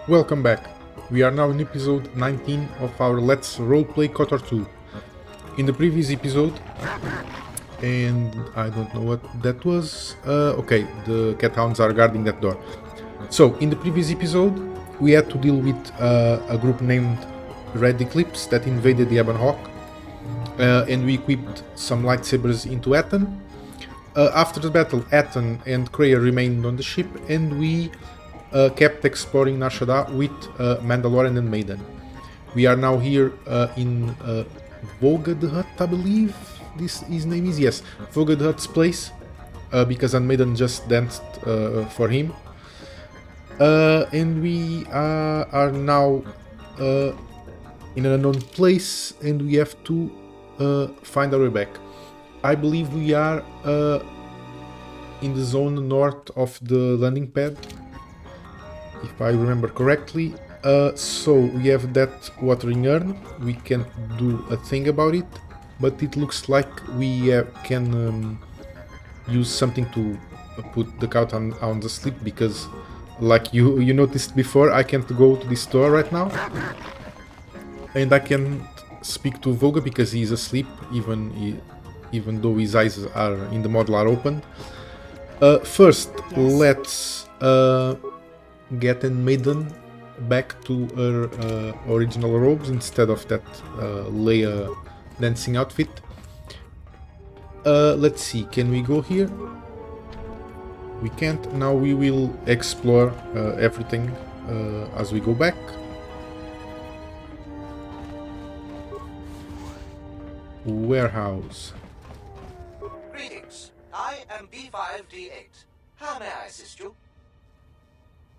Welcome back. We are now in episode 19 of our Let's Roleplay KOTOR 2. In the previous episode, and I don't know what that was. Okay, the cat hounds are guarding that door. So, in the previous episode, we had to deal with a group named Red Eclipse that invaded the Ebon Hawk, and we equipped some lightsabers into Ethan. After the battle, Ethan and Kreia remained on the ship, and we kept exploring Nar Shaddaa with Mandalorian and Handmaiden. We are now here in Vogga the Hutt, I believe his name is. Yes, Vogga the Hutt's place, because Handmaiden just danced for him. And we are now in an unknown place, and we have to find our way back. I believe we are in the zone north of the landing pad, if I remember correctly. So we have that watering urn. We can't do a thing about it, but it looks like we can use something to put the cow on the sleep, because like you noticed before, I can't go to this store right now, and I can't speak to Vogga because he's asleep, even though his eyes are in the model are open. First, let's get Handmaiden back to her original robes instead of that Leia dancing outfit. Let's see, can we go here? We can't. Now we will explore everything as we go back. Warehouse. Greetings. I am B5D8. How may I assist you?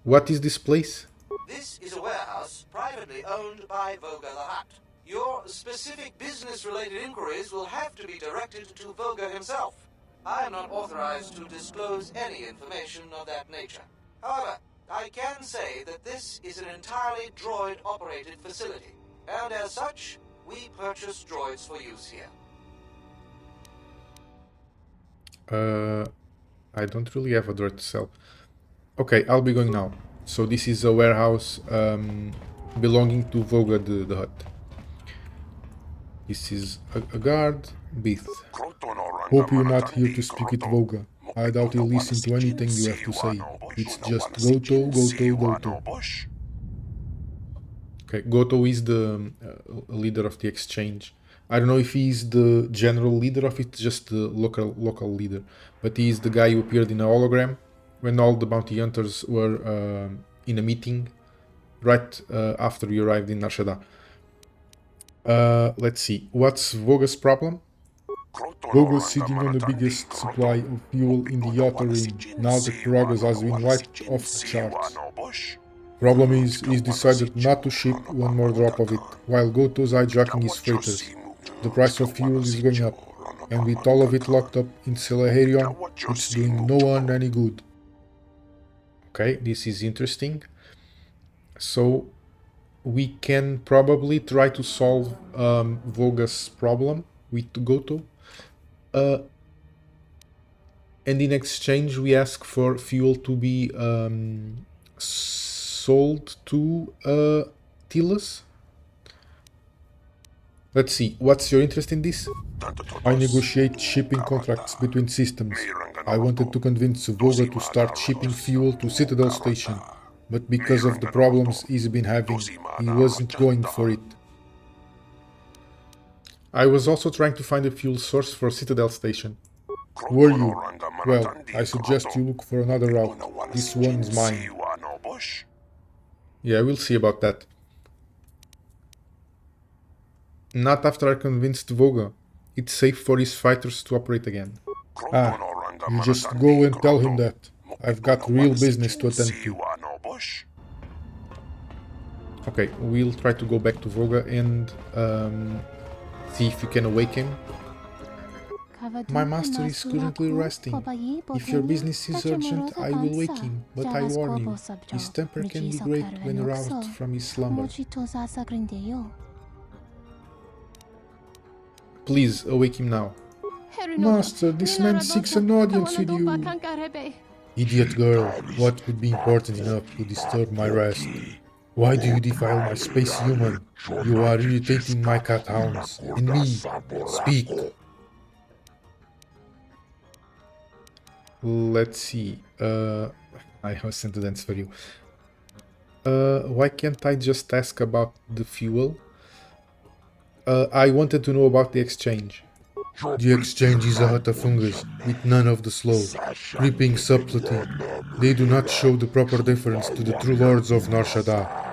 What is this place? This is a warehouse privately owned by Vogga the Hutt. Your specific business-related inquiries will have to be directed to Vogga himself. I am not authorized to disclose any information of that nature. However, I can say that this is an entirely droid-operated facility, and as such, we purchase droids for use here. I don't really have a droid to sell. Okay, I'll be going now. So this is a warehouse belonging to Vogga the Hutt. This is a guard, bith. Hope you're not here to speak with Vogga. I doubt he'll listen to anything you have to say. It's just Goto, Goto, Goto. Okay, Goto is the leader of the exchange. I don't know if he's the general leader of it, just the local leader. But he is the guy who appeared in a hologram when all the bounty hunters were in a meeting right after we arrived in Nar Shaddaa. Let's see, what's Vogga's problem? Vogga's sitting on the biggest supply of fuel in the outer ring. Now the progress has been wiped off the charts. Problem is, he's decided not to ship one more drop of it, while Goto's hijacking his freighters. The price of fuel is going up, and with all of it locked up in Selaharion, it's doing no one any good. Okay, this is interesting. So we can probably try to solve Vogga's problem with Goto. And in exchange we ask for fuel to be sold to Tilas. Let's see, what's your interest in this? I negotiate shipping contracts between systems. I wanted to convince Vogga to start shipping fuel to Citadel Station, but because of the problems he's been having, he wasn't going for it. I was also trying to find a fuel source for Citadel Station. Were you? Well, I suggest you look for another route. This one's mine. Yeah, we'll see about that. Not after I convinced Vogga. It's safe for his fighters to operate again. Ah, you just go and tell him that. I've got real business to attend to. Okay, we'll try to go back to Vogga and see if you can awake him. My master is currently resting. If your business is urgent, I will wake him, but I warn you, his temper can be great when aroused from his slumber. Please, awake him now. Master, this man seeks an audience with you. Idiot girl, what could be important enough to disturb my rest? Why do you defile my space human? You are irritating my cat hounds. And me. Speak. Let's see. I have a sentence for you. Why can't I just ask about the fuel? I wanted to know about the exchange. The exchange is a hut of fungus, with none of the slow, creeping subtlety. They do not show the proper deference to the true lords of Nar Shaddaa.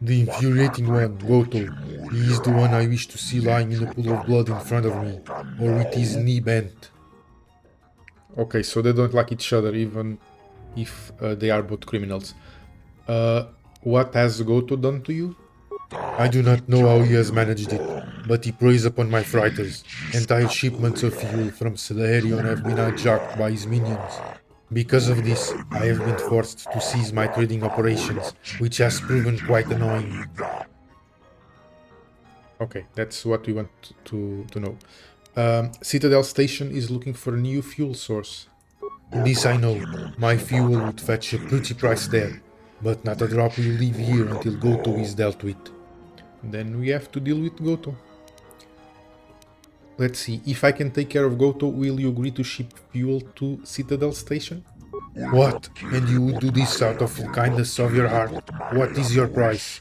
The infuriating one, Goto. He is the one I wish to see lying in a pool of blood in front of me, or with his knee bent. Okay, so they don't like each other, even if they are both criminals. What has Goto done to you? I do not know how he has managed it, but he preys upon my freighters. Entire shipments of fuel from Salarion have been hijacked by his minions. Because of this, I have been forced to cease my trading operations, which has proven quite annoying. Okay, that's what we want to know. Citadel Station is looking for a new fuel source. This I know. My fuel would fetch a pretty price there, but not a drop will leave here until Goto is dealt with. Then we have to deal with Goto. Let's see, if I can take care of Goto, will you agree to ship fuel to Citadel Station? What? And you would do this out of the kindness of your heart? What is your price?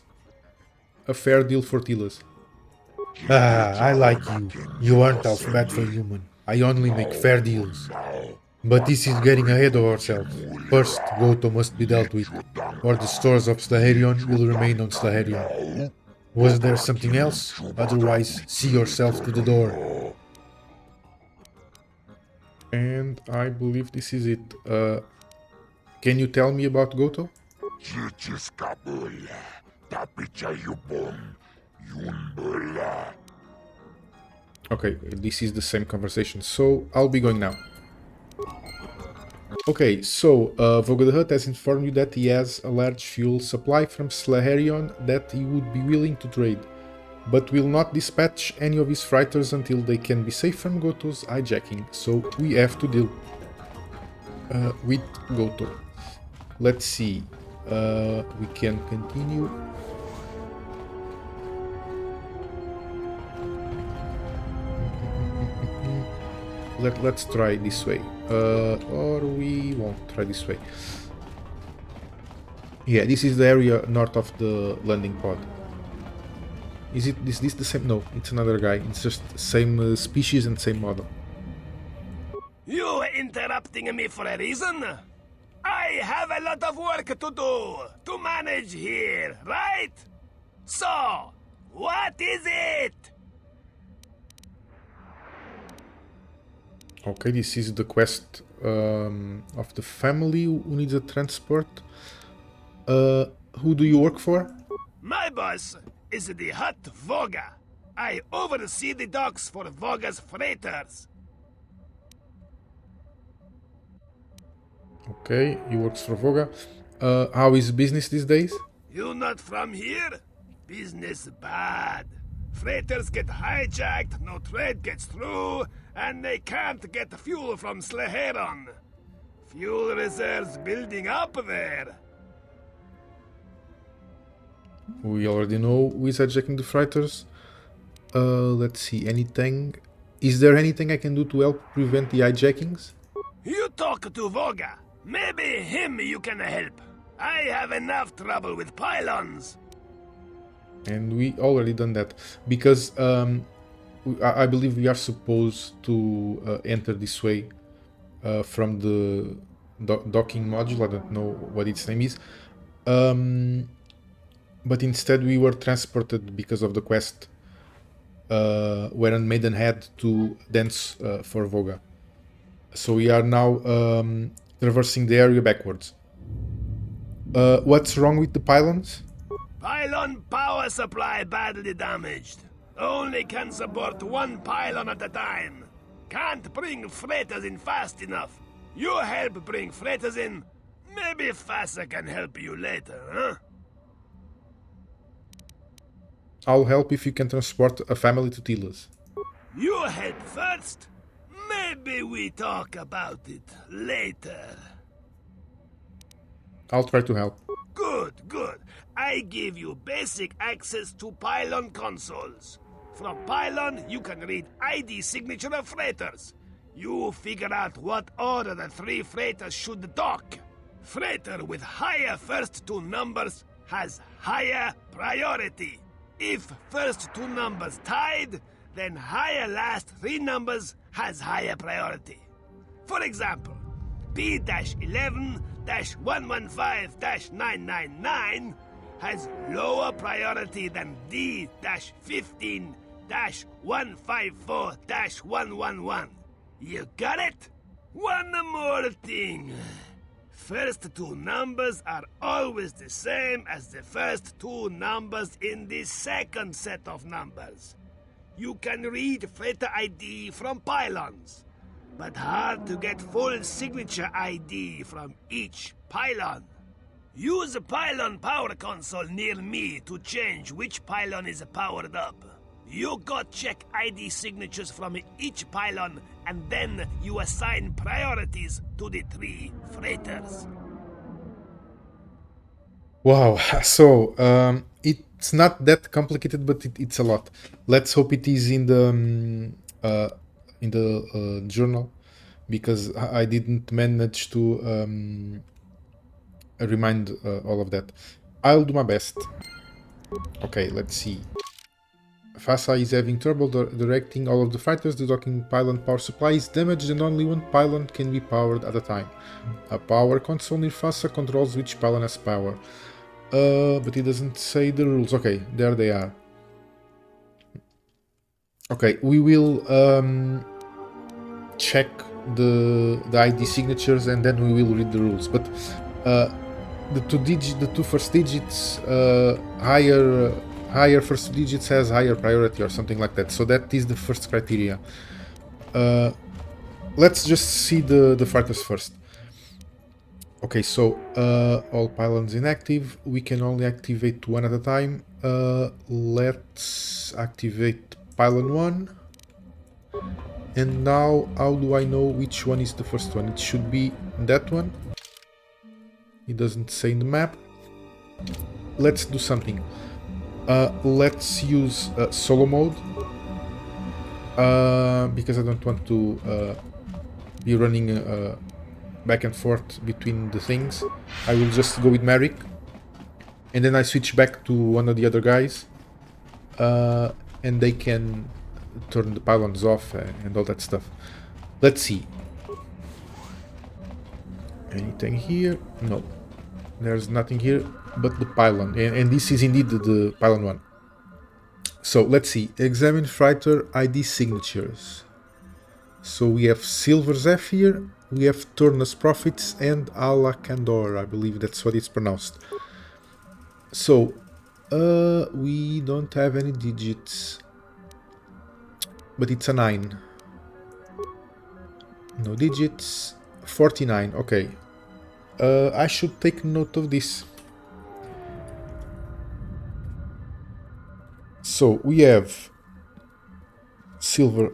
A fair deal for Tilas. Ah, I like you. You aren't half bad for human. I only make fair deals. But this is getting ahead of ourselves. First, Goto must be dealt with, or the stores of Slaherion will remain on Slaherion. Was there something else? Otherwise, see yourself to the door. And I believe this is it. Can you tell me about Goto? Okay, this is the same conversation, so I'll be going now. Okay, so Vogga the Hutt has informed you that he has a large fuel supply from Slaherion that he would be willing to trade, but will not dispatch any of his freighters until they can be safe from Goto's hijacking, so we have to deal with Goto. Let's see, we can continue. Let's try this way, or we won't try this way. Yeah, this is the area north of the landing pod. Is this the same? No, it's another guy. It's just same species and same model. You interrupting me for a reason? I have a lot of work to do, to manage here, right? So, what is it? Okay, this is the quest of the family who needs a transport. Who do you work for? My boss is the Hutt Vogga. I oversee the docks for Vogga's freighters. Okay, he works for Vogga. How is business these days? You not from here? Business bad. Freighters get hijacked, no trade gets through, and they can't get fuel from Slaherion. Fuel reserves building up there. We already know who is hijacking the freighters. Let's see, anything? Is there anything I can do to help prevent the hijackings? You talk to Vogga. Maybe him you can help. I have enough trouble with pylons. And we already done that. Because I believe we are supposed to enter this way from the docking module. I don't know what its name is. But instead we were transported because of the quest where Handmaiden had to dance for Vogga. So we are now traversing the area backwards. What's wrong with the pylons? Pylon power supply badly damaged. Only can support one pylon at a time. Can't bring freighters in fast enough. You help bring freighters in. Maybe Fassa can help you later, huh? I'll help if you can transport a family to Tilas. You help first. Maybe we talk about it later. I'll try to help. Good, good. I give you basic access to pylon consoles. From pylon, you can read ID signature of freighters. You figure out what order the 3 freighters should dock. Freighter with higher first 2 numbers has higher priority. If first 2 numbers tied, then higher last 3 numbers has higher priority. For example, B-11-115-999 has lower priority than D-15-154-111. You got it? One more thing. First 2 numbers are always the same as the first 2 numbers in the second set of numbers. You can read freighter ID from pylons, but hard to get full signature ID from each pylon. Use a pylon power console near me to change which pylon is powered up. You go check ID signatures from each pylon, and then you assign priorities to the 3 freighters. Wow, so it's not that complicated, but it's a lot. Let's hope it is in the journal, because I didn't manage to remind all of that. I'll do my best. Okay, let's see. Fassa is having trouble directing all of the fighters. The docking pylon power supply is damaged and only one pylon can be powered at a time. A power console near Fassa controls which pylon has power. But it doesn't say the rules. Okay, there they are. Okay, we will check the ID signatures and then we will read the rules. But the 2 first digits, higher first digits has higher priority or something like that. So that is the first criteria. Let's just see the fighters first. Okay, so all pylons inactive. We can only activate 1 at a time. Let's activate pylon 1. And now, how do I know which one is the first one? It should be that one. It doesn't say in the map. Let's do something. Let's use solo mode, because I don't want to be running back and forth between the things. I will just go with Maric, and then I switch back to one of the other guys, and they can turn the pylons off and all that stuff. Let's see. Anything here? No. There's nothing here but the pylon, and this is indeed the pylon 1. So let's see. Examine fighter ID signatures. So we have Silver Zephyr, we have Turnus Prophets, and Alakandor. I believe that's what it's pronounced. So we don't have any digits, but it's a 9. No digits. 49. Okay. I should take note of this. So we have silver.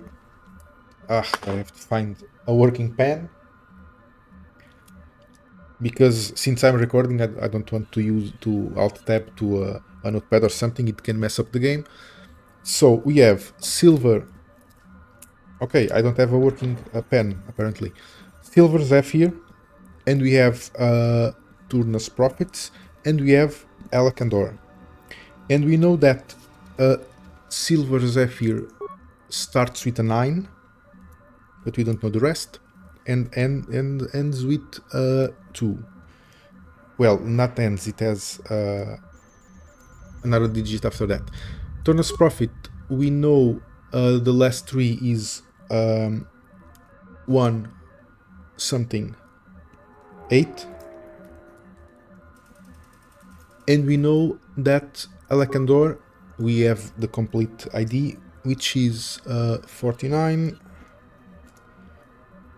I have to find a working pen, because since I'm recording, I don't want to use alt tab to a notepad or something. It can mess up the game. So we have silver. Okay, I don't have a working pen apparently. Silver Zephyr, and we have Turnus Prophets, and we have Alakandor. And we know that Silver Zephyr starts with a 9, but we don't know the rest, and ends with 2. Well, not ends, it has another digit after that. Turnus Prophet, we know the last 3 is 1 something 8, and we know that Alakandor, we have the complete ID, which is 49,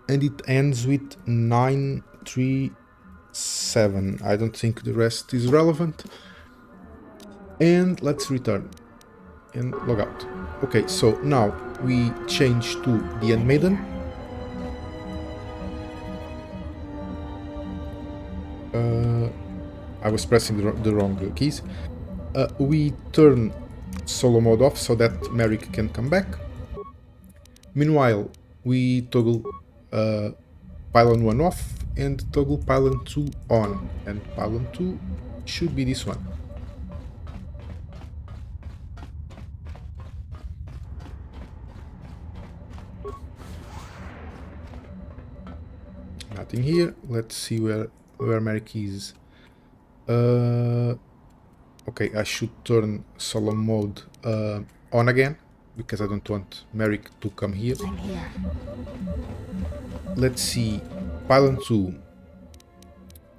and it ends with 937. I don't think the rest is relevant. And let's return and log out. Okay, so now we change to the Handmaiden. I was pressing the wrong keys. We turn solo mode off so that Maric can come back. Meanwhile, we toggle pylon 1 off and toggle pylon 2 on, and pylon 2 should be this one. Nothing here. Let's see where Maric is. Okay, I should turn solo mode on again because I don't want Maric to come here. I'm here. Let's see, pylon 2.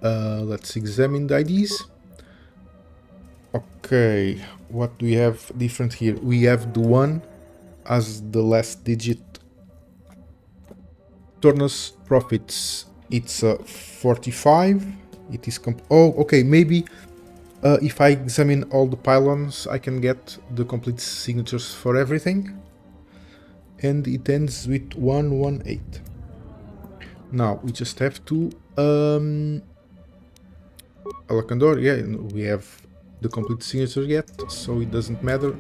Let's examine the IDs. Okay, what do we have different here? We have the 1 as the last digit. Turnus profits, it's 45. It is oh, okay, maybe if I examine all the pylons I can get the complete signatures for everything. And it ends with 118. Now we just have to Alakandor, yeah, we have the complete signature yet, so it doesn't matter.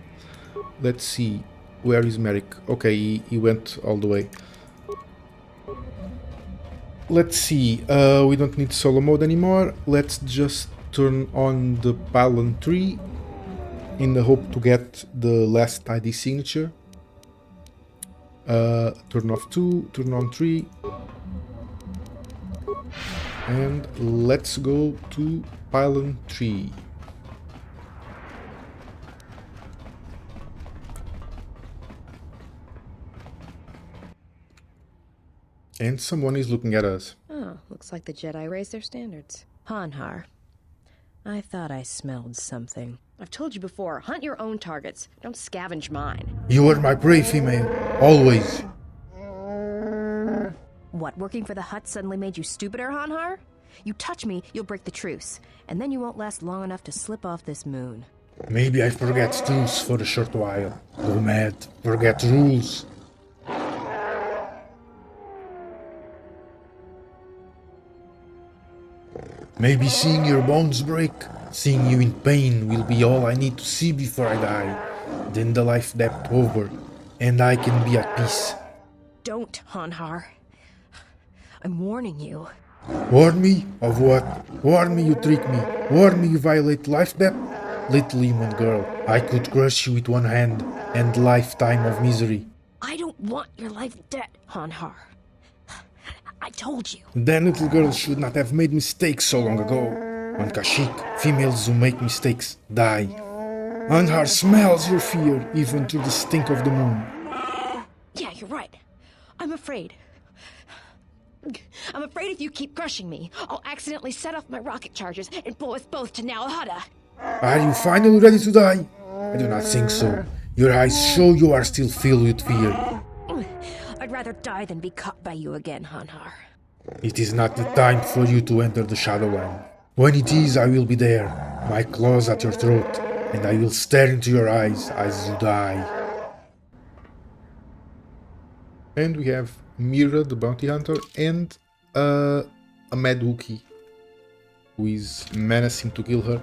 Let's see, where is Maric? Okay, he went all the way. Let's see, we don't need solo mode anymore. Let's just turn on the pylon 3 in the hope to get the last ID signature. Turn off 2, turn on 3. And let's go to pylon 3. And someone is looking at us. Oh, looks like the Jedi raised their standards. Hanharr. I thought I smelled something. I've told you before, hunt your own targets. Don't scavenge mine. You were my prey, female. Always. What, working for the Hutt suddenly made you stupider, Hanharr? You touch me, you'll break the truce. And then you won't last long enough to slip off this moon. Maybe I forget truths for a short while. Go mad, forget rules. Maybe seeing your bones break, seeing you in pain will be all I need to see before I die. Then the life debt over, and I can be at peace. Don't, Hanharr. I'm warning you. Warn me? Of what? Warn me you trick me. Warn me you violate life debt? Little human girl, I could crush you with one hand, and lifetime of misery. I don't want your life debt, Hanharr. I told you. Then little girls should not have made mistakes so long ago. On Kashyyyk, females who make mistakes die. Hanharr smells your fear, even through the stink of the moon. Yeah, you're right. I'm afraid. I'm afraid if you keep crushing me, I'll accidentally set off my rocket charges and blow us both to Nar Shaddaa. Are you finally ready to die? I do not think so. Your eyes show you are still filled with fear. I'd rather die than be caught by you again, Hanharr. It is not the time for you to enter the Shadowland. When it is, I will be there, my claws at your throat, and I will stare into your eyes as you die. And we have Mira, the bounty hunter, and a mad Wookiee, who is menacing to kill her.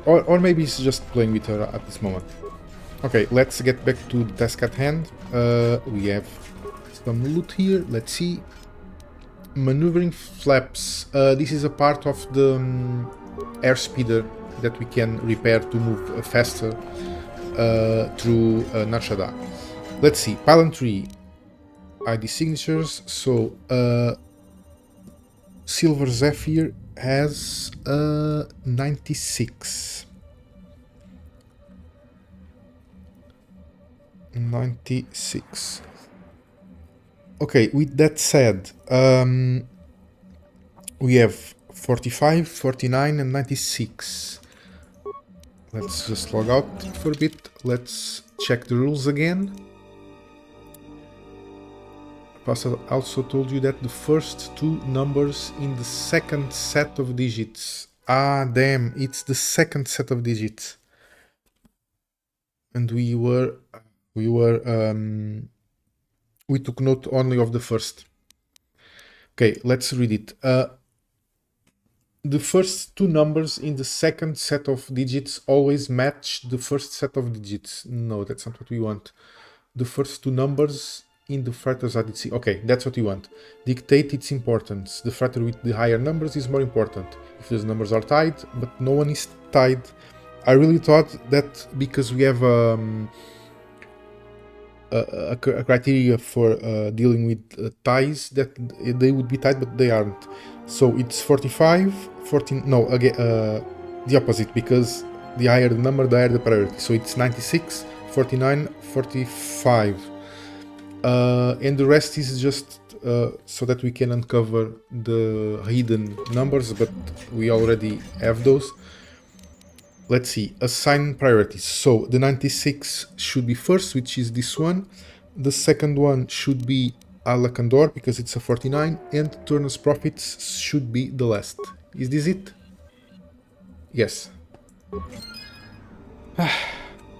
Or maybe he's just playing with her at this moment. Okay, let's get back to the task at hand. We have some loot here, let's see. Maneuvering flaps. This is a part of the airspeeder that we can repair to move faster through Nar Shaddaa. Let's see, pylon 3. ID signatures. So, Silver Zephyr has 96. 96. Okay, with that said, we have 45, 49 and 96. Let's just log out for a bit. Let's check the rules again. Fassa also told you that the first two numbers in the second set of digits. Ah, damn, it's the second set of digits. And we took note only of the first. Okay, let's read it. the first two numbers in the second set of digits always match the first set of digits. No, that's not what we want. The first two numbers in the fratters ADC. Okay, that's what we want. Dictate its importance. The fratter with the higher numbers is more important if those numbers are tied, but no one is tied. I really thought that because we have a criteria for dealing with ties that they would be tied, but they aren't. So it's 45, 14. No, again, the opposite, because the higher the number, the higher the priority. So it's 96, 49, 45. And the rest is just so that we can uncover the hidden numbers, but we already have those. Let's see, assign priorities. So the 96 should be first, which is this one. The second one should be Alakandor, because it's a 49, and Turnus Profits should be the last. Is this it? Yes.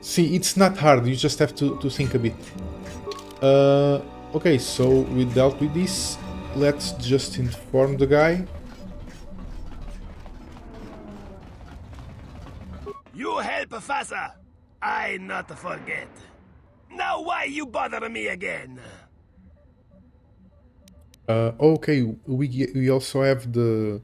See, it's not hard, you just have to think a bit. Okay, so we dealt with this. Let's just inform the guy. You help Fassa. I not forget. Now why you bother me again? Okay, we also have the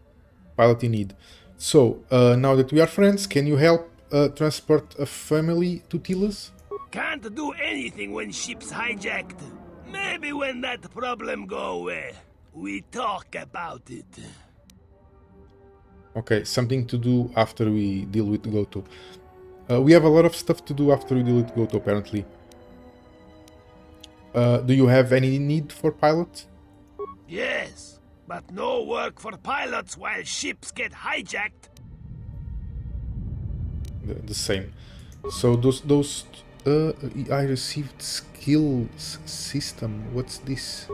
pilot in need. So, now that we are friends, can you help transport a family to Tilas? Can't do anything when ship's hijacked. Maybe when that problem go away, we talk about it. Okay, something to do after we deal with Goto. We have a lot of stuff to do after we deal with Goto, apparently. Do you have any need for pilots? Yes, but no work for pilots while ships get hijacked. The same. So those I received skills system. What's this?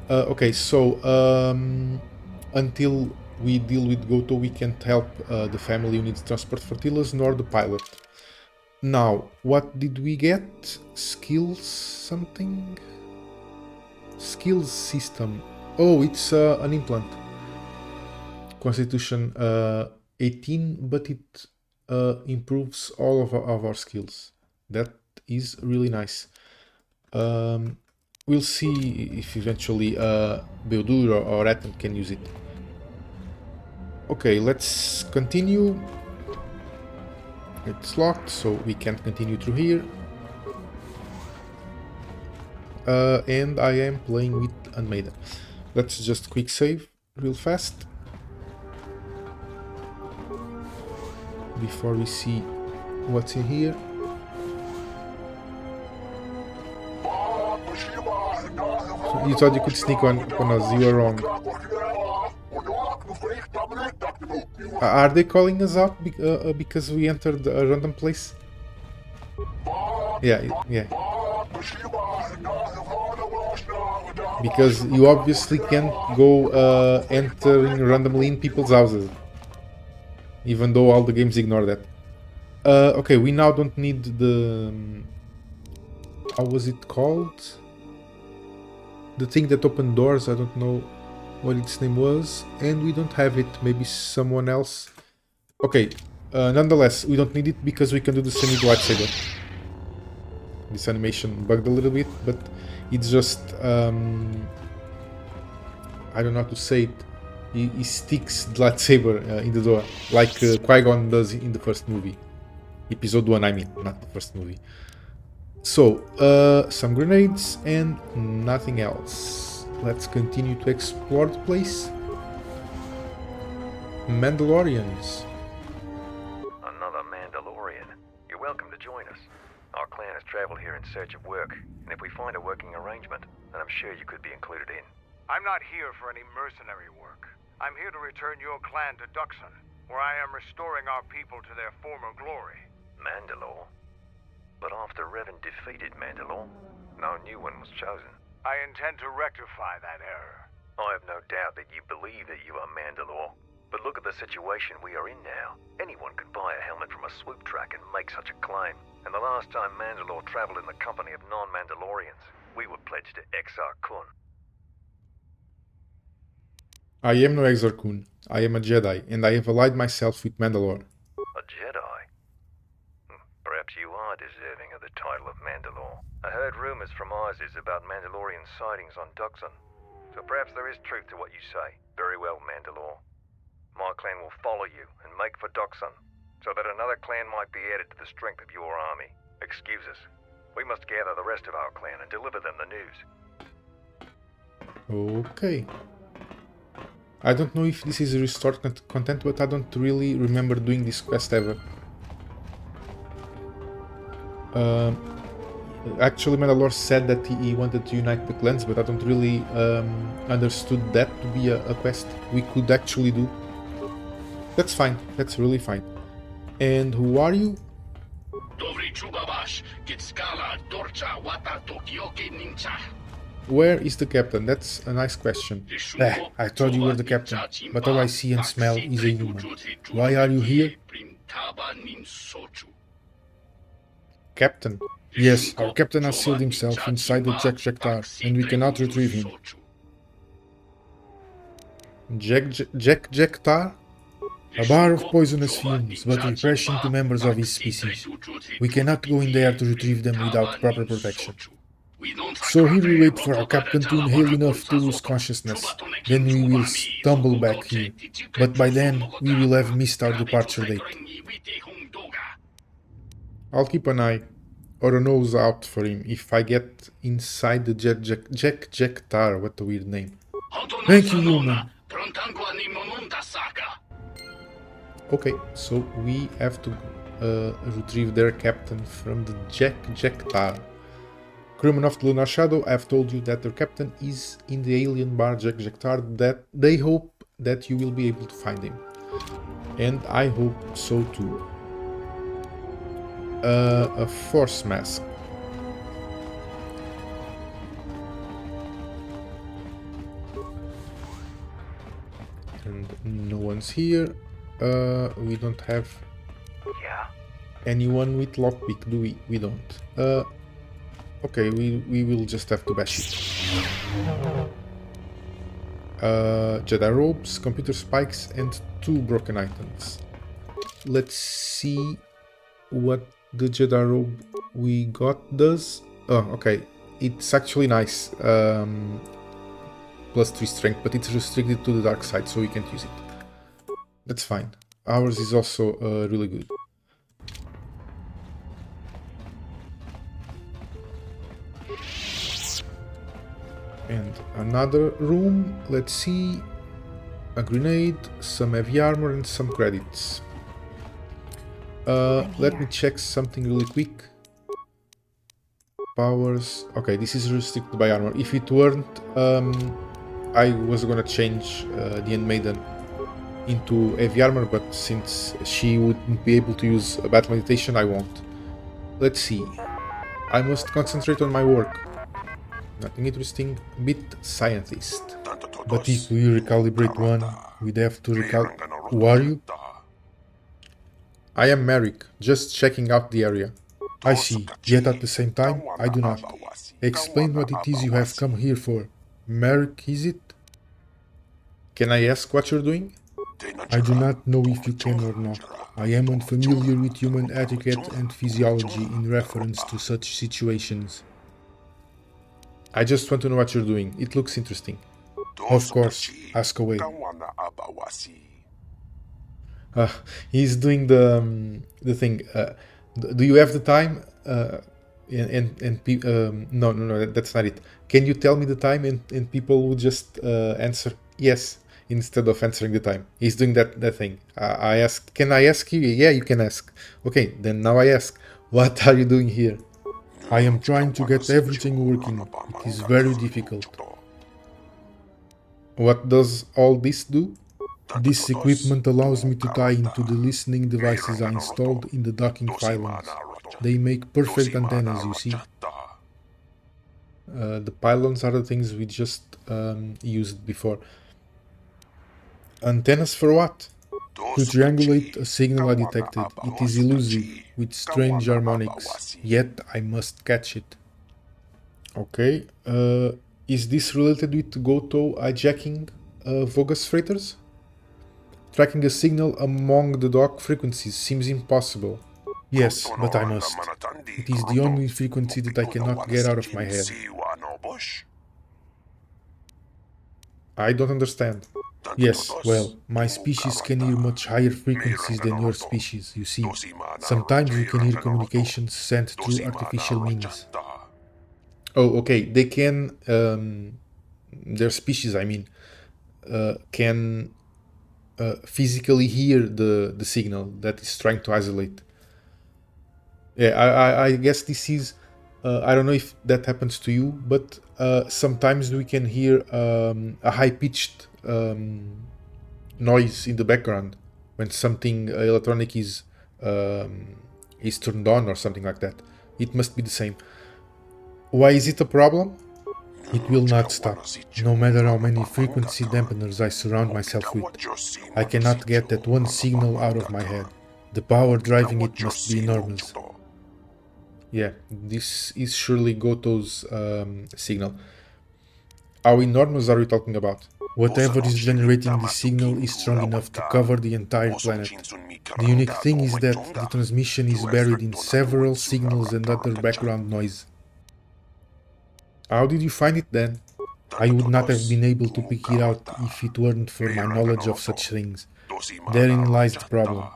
Okay, so until we deal with Goto, we can't help the family who needs transport for Tilas, nor the pilot. Now, what did we get? Skills something? Skills system. Oh, it's an implant. Constitution 18, but it improves all of our skills. That is really nice. We'll see if eventually Beodur or Atom can use it. Okay, let's continue. It's locked, so we can't continue through here. And I am playing with Handmaiden. Let's just quick save real fast before we see what's in here. So you thought you could sneak on us, you were wrong. Are they calling us out because we entered a random place? Yeah. Because you obviously can't go entering randomly in people's houses, even though all the games ignore that. Okay, we now don't need the... how was it called? The thing that opened doors, I don't know what its name was, and we don't have it. Maybe someone else. Okay, nonetheless, we don't need it because we can do the same with lightsaber. This animation bugged a little bit, but it's just I don't know how to say it. He sticks the lightsaber in the door like Qui-Gon does in the first movie, episode 1. I mean, not the first movie. So some grenades and nothing else. Let's continue to explore the place. Mandalorians. Another Mandalorian. You're welcome to join us. Our clan has traveled here in search of work, and if we find a working arrangement, then I'm sure you could be included in. I'm not here for any mercenary work. I'm here to return your clan to Duxon, where I am restoring our people to their former glory. Mandalore? But after Revan defeated Mandalore, no new one was chosen. I intend to rectify that error. I have no doubt that you believe that you are Mandalore. But look at the situation we are in now. Anyone could buy a helmet from a swoop track and make such a claim. And the last time Mandalore traveled in the company of non-Mandalorians, we were pledged to Exar Kun. I am no Exarchun. I am a Jedi, and I have allied myself with Mandalore. A Jedi? Perhaps you are deserving of the title of Mandalore. I heard rumors from Isis about Mandalorian sightings on Duxon. So perhaps there is truth to what you say. Very well, Mandalore. My clan will follow you and make for Duxon, so that another clan might be added to the strength of your army. Excuse us. We must gather the rest of our clan and deliver them the news. Okay. I don't know if this is restored content, but I don't really remember doing this quest ever. Actually, Mandalore said that he wanted to unite the clans, but I don't really understood that to be a quest we could actually do. That's fine. That's really fine. And who are you? Where is the captain? That's a nice question. I thought you were the captain, but all I see and smell is a human. Why are you here? Captain? Yes, our captain has sealed himself inside the Jack-Jack-Tar, and we cannot retrieve him. Jack-Jack-Tar? A bar of poisonous fumes, but refreshing to members of his species. We cannot go in there to retrieve them without proper protection. So here we wait for our captain to inhale enough to lose consciousness. Then we will stumble back here. But by then, we will have missed our departure date. I'll keep an eye or a nose out for him if I get inside the Jack-Jack-Tar. What a weird name. Thank you, human. Okay, so we have to retrieve their captain from the Jack-Jack-Tar. Crewmen of the Nar Shaddaa have told you that their captain is in the alien bar Jack-Jack-Tar, that they hope that you will be able to find him. And I hope so too. A force mask. And no one's here. We don't have anyone with lockpick, do we? We don't. Okay, we will just have to bash it. Jedi robes, computer spikes, and 2 broken items. Let's see what the Jedi robe we got does. Oh, okay. It's actually nice. Plus 3 strength, but it's restricted to the dark side, so we can't use it. That's fine. Ours is also really good. And another room. Let's see. A grenade, some heavy armor, and some credits. Let me check something really quick. Powers. Okay, this is restricted by armor. If it weren't, I was gonna change the Handmaiden into heavy armor, but since she wouldn't be able to use a battle meditation, I won't. Let's see. I must concentrate on my work. Nothing interesting. Bit scientist. But if we recalibrate one, we'd have to Who are you? I am Maric, just checking out the area. I see, yet at the same time, I do not. Explain what it is you have come here for. Maric, is it? Can I ask what you're doing? I do not know if you can or not. I am unfamiliar with human etiquette and physiology in reference to such situations. I just want to know what you're doing. It looks interesting. Of course, ask away. He's doing the thing. Do you have the time? No, that's not it. Can you tell me the time? And people would just answer yes instead of answering the time. He's doing that thing. I asked, can I ask you? Yeah, you can ask. Okay, then now I ask, what are you doing here? I am trying to get everything working. It is very difficult. What does all this do? This equipment allows me to tie into the listening devices I installed in the docking pylons. They make perfect antennas, you see. The pylons are the things we just used before. Antennas for what? To triangulate a signal I detected. It is elusive, with strange harmonics, yet I must catch it. Okay, is this related with Goto hijacking Vogga's freighters? Tracking a signal among the dock frequencies seems impossible. Yes, but I must. It is the only frequency that I cannot get out of my head. I don't understand. Yes, well, my species can hear much higher frequencies than your species, you see. Sometimes you can hear communications sent through artificial means. Oh, okay, they can, their species, I mean, can physically hear the signal that is trying to isolate. Yeah, I guess this is, I don't know if that happens to you, but sometimes we can hear a high-pitched noise in the background when something electronic is turned on or something like that. It must be the same. Why is it a problem? It will not stop, no matter how many frequency dampeners I surround myself with. I cannot get that one signal out of my head. The power driving it must be enormous. Yeah, this is surely Goto's signal. How enormous are we talking about? Whatever is generating this signal is strong enough to cover the entire planet. The unique thing is that the transmission is buried in several signals and other background noise. How did you find it then? I would not have been able to pick it out if it weren't for my knowledge of such things. Therein lies the problem.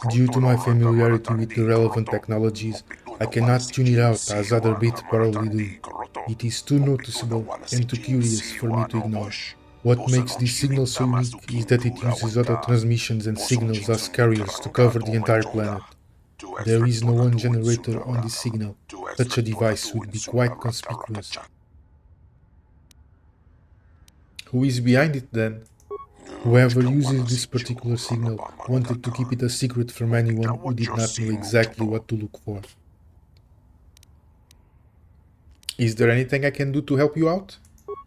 Due to my familiarity with the relevant technologies, I cannot tune it out as other bith probably do. It is too noticeable and too curious for me to ignore. What makes this signal so unique is that it uses other transmissions and signals as carriers to cover the entire planet. There is no one generator on this signal. Such a device would be quite conspicuous. Who is behind it then? Whoever uses this particular signal wanted to keep it a secret from anyone who did not know exactly what to look for. Is there anything I can do to help you out?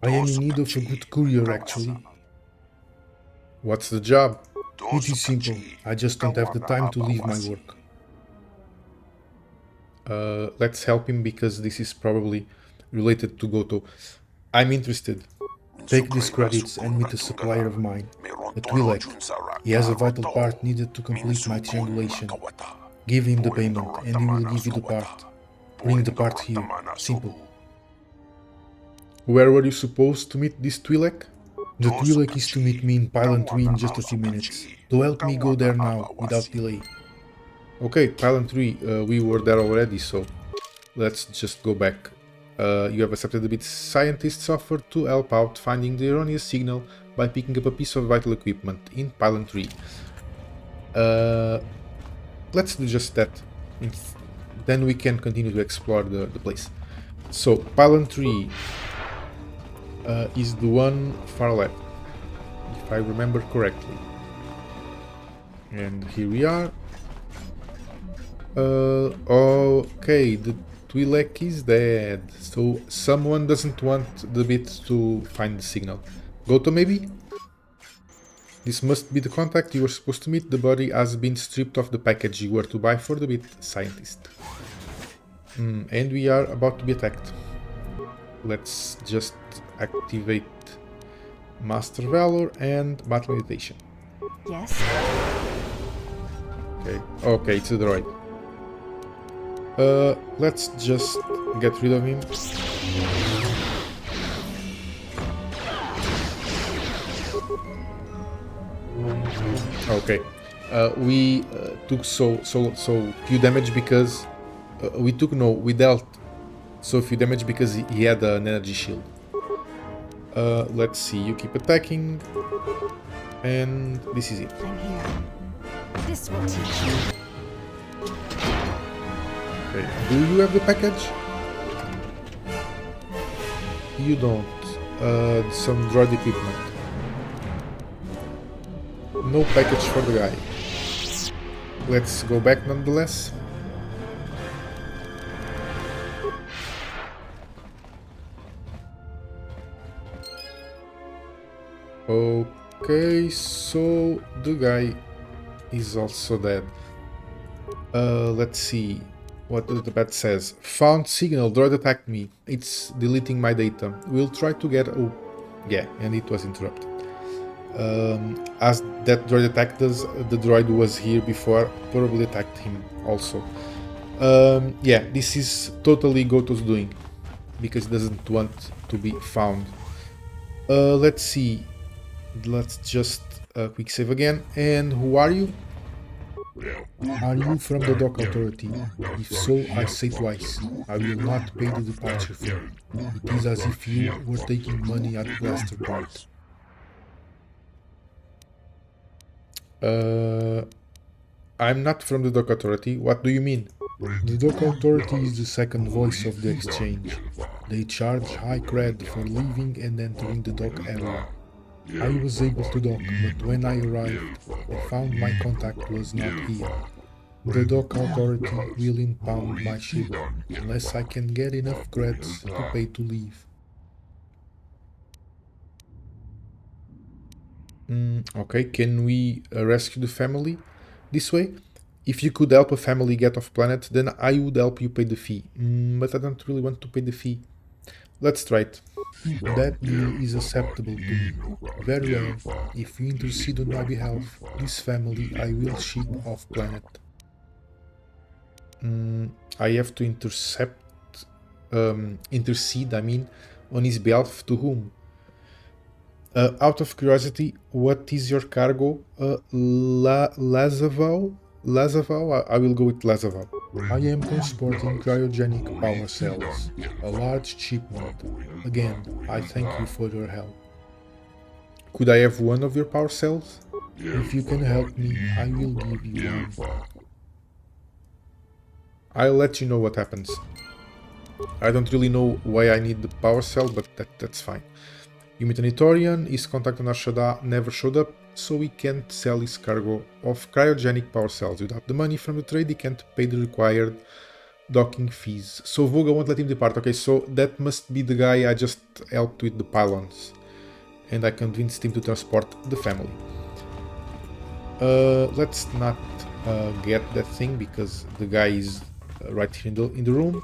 I am in need of a good courier, actually. What's the job? It is simple. I just don't have the time to leave my work. Let's help him because this is probably related to Goto. I'm interested. Take these credits and meet a supplier of mine, a Twi'lek. He has a vital part needed to complete my triangulation. Give him the payment and he will give you the part. Bring the part here. Simple. Where were you supposed to meet this Twi'lek? The Twi'lek is to meet me in Pylon 3 in just a few minutes. So help me go there now, without delay. Okay, Pylon 3, we were there already, so let's just go back. You have accepted the bith scientist's offer to help out finding the erroneous signal by picking up a piece of vital equipment in Pylon 3. Let's do just that. Then we can continue to explore the place. So, Pylon 3 is the one far left, if I remember correctly. And here we are. Okay, the Twi'lek is dead, so someone doesn't want the bith to find the signal. Goto, maybe? This must be the contact you were supposed to meet. The body has been stripped of the package you were to buy for the bith scientist. And we are about to be attacked. Let's just activate Master Valor and Battle Meditation. Yes? Okay, it's a droid. Let's just get rid of him. Okay, we took so few damage because we dealt so few damage because he had an energy shield. Let's see, you keep attacking, and this is it. I'm here. This will teach you. Okay. Do you have the package? You don't. Some droid equipment. No package for the guy. Let's go back nonetheless. Okay, so the guy is also dead. Let's see what the pet says. Found signal, droid attacked me. It's deleting my data. We'll try to get... Oh, yeah, and it was interrupted. as that droid attacked us, the droid was here before, probably attacked him also. Yeah, this is totally Goto's doing, because he doesn't want to be found. Let's see. Let's just quick save again. And who are you? Are you from the dock authority? If so, I say twice. I will not pay the departure fee. It is as if you were taking money at Blaster Point. I'm not from the dock authority. What do you mean? The dock authority is the second voice of the exchange. They charge high cred for leaving and entering the dock area. I was able to dock, but when I arrived, I found my contact was not here. The dock authority will impound my ship, unless I can get enough creds to pay to leave. Okay, can we rescue the family this way? If you could help a family get off planet, then I would help you pay the fee. But I don't really want to pay the fee. Let's try it. That deal is acceptable to me. Very well. If you intercede on my behalf, this family I will ship off planet. I have to intercede, on his behalf to whom? Out of curiosity, what is your cargo? Lasavvou? Lasavvou? I will go with Lasavvou. I am transporting cryogenic power cells, a large shipment. Again, I thank you for your help. Could I have one of your power cells? If you can help me, I will give you one. I'll let you know what happens. I don't really know why I need the power cell, but that's fine. You meet an Ithorian, his contact on Nar Shaddaa never showed up, so he can't sell his cargo of cryogenic power cells. Without the money from the trade, he can't pay the required docking fees. So Vogga won't let him depart. Okay, so that must be the guy I just helped with the pylons. And I convinced him to transport the family. Let's not get that thing, because the guy is right here in the room.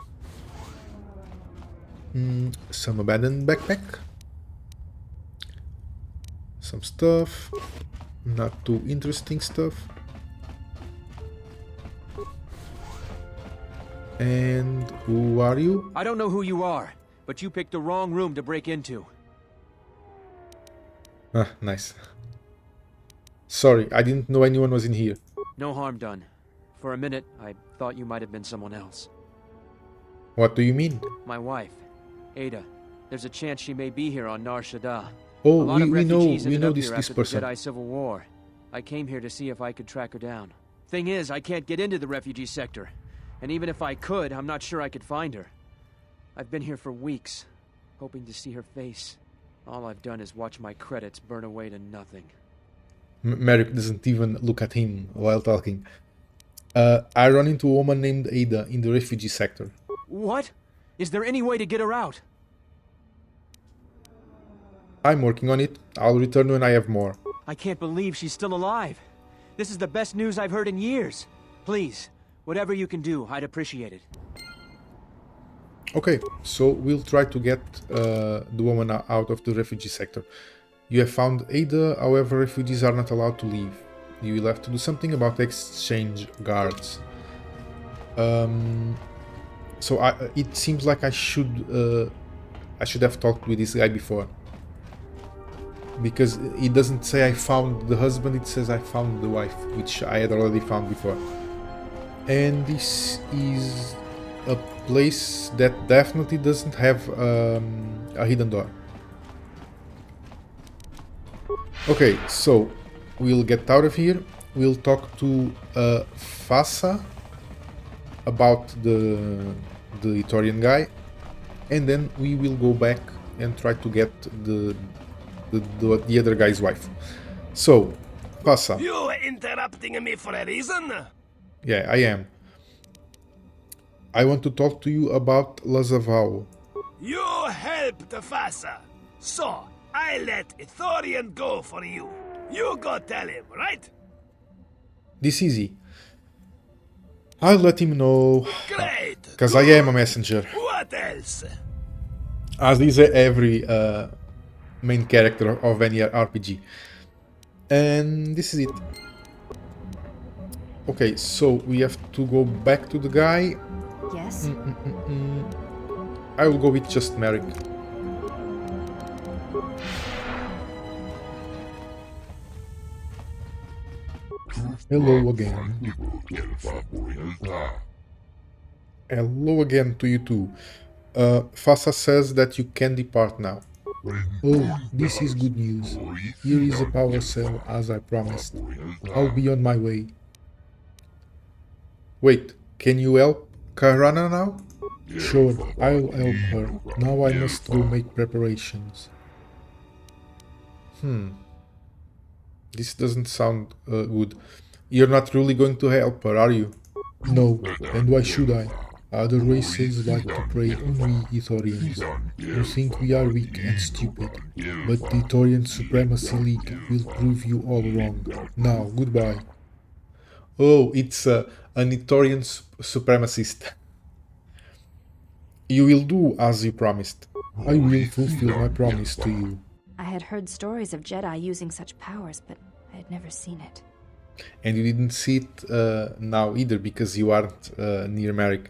Some abandoned backpack. Some stuff, not too interesting stuff. And who are you? I don't know who you are, but you picked the wrong room to break into. Ah, nice. Sorry, I didn't know anyone was in here. No harm done. For a minute, I thought you might have been someone else. What do you mean? My wife, Aaida. There's a chance she may be here on Nar Shaddaa. Oh, A lot of we refugees know ended up this here after person. the Jedi Civil War. I came here to see if I could track her down. Thing is, I can't get into the refugee sector. And even if I could, I'm not sure I could find her. I've been here for weeks, hoping to see her face. All I've done is watch my credits burn away to nothing. Maric doesn't even look at him while talking. I run into a woman named Aaida in the refugee sector. What? Is there any way to get her out? I'm working on it. I'll return when I have more. I can't believe she's still alive. This is the best news I've heard in years. Please, whatever you can do, I'd appreciate it. Okay, so we'll try to get the woman out of the refugee sector. You have found Aaida, however, refugees are not allowed to leave. You will have to do something about exchange guards. So it seems like I should have talked with this guy before. Because it doesn't say I found the husband, it says I found the wife, which I had already found before. And this is a place that definitely doesn't have a hidden door. Okay, so we'll get out of here. We'll talk to Fassa about the Ithorian guy, and then we will go back and try to get the other guy's wife. So, Fassa. You interrupting me for a reason? Yeah, I am. I want to talk to you about Lasavvou. You helped Fassa, so I let Ithorian go for you. You go tell him, right? This easy. I'll let him know. Great. Because I am a messenger. What else? As is every main character of any RPG. And this is it. Okay, so we have to go back to the guy. Yes? I will go with just Maric. Hello again. Hello again to you too. Fassa says that you can depart now. Oh, this is good news. Here is a power cell as I promised. I'll be on my way. Wait, can you help Karana now? Sure, I'll help her. Now I must go make preparations. This doesn't sound good. You're not really going to help her, are you? No, and why should I? Other races like to prey on we Ithorians. You think we are weak and stupid, but the Ithorian Supremacy League will prove you all wrong. Now, goodbye. Oh, it's an Ithorian supremacist. You will do as you promised. I will fulfill my promise to you. I had heard stories of Jedi using such powers, but I had never seen it. And you didn't see it now either, because you aren't near Maric.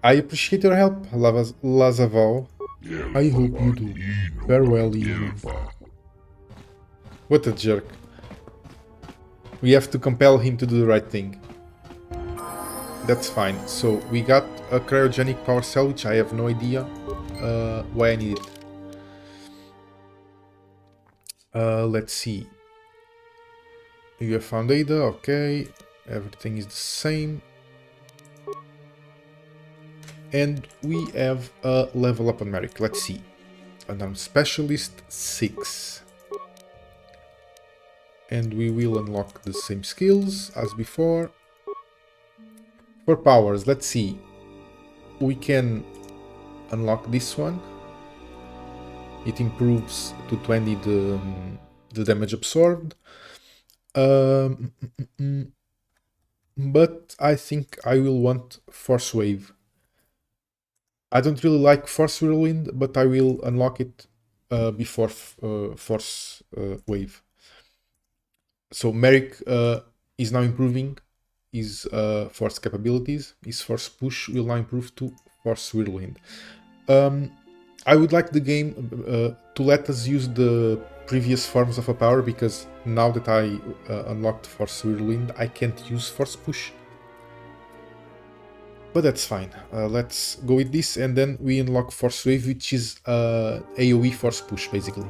I appreciate your help, Lasavvou. I hope you do. Farewell, human. What a jerk. We have to compel him to do the right thing. That's fine. So we got a cryogenic power cell, which I have no idea why I need it. Let's see. You have found Aaida, okay. Everything is the same. And we have a level up on Maric. Let's see. Unarmed Specialist 6. And we will unlock the same skills as before. For powers, let's see. We can unlock this one. It improves to 20 the damage absorbed. But I think I will want Force Wave. I don't really like Force Whirlwind, but I will unlock it before Force Wave. So Maric is now improving his Force capabilities. His Force Push will now improve to Force Whirlwind. I would like the game to let us use the previous forms of a power, because now that I unlocked Force Whirlwind, I can't use Force Push. But that's fine. Let's go with this, and then we unlock Force Wave, which is AoE Force Push, basically.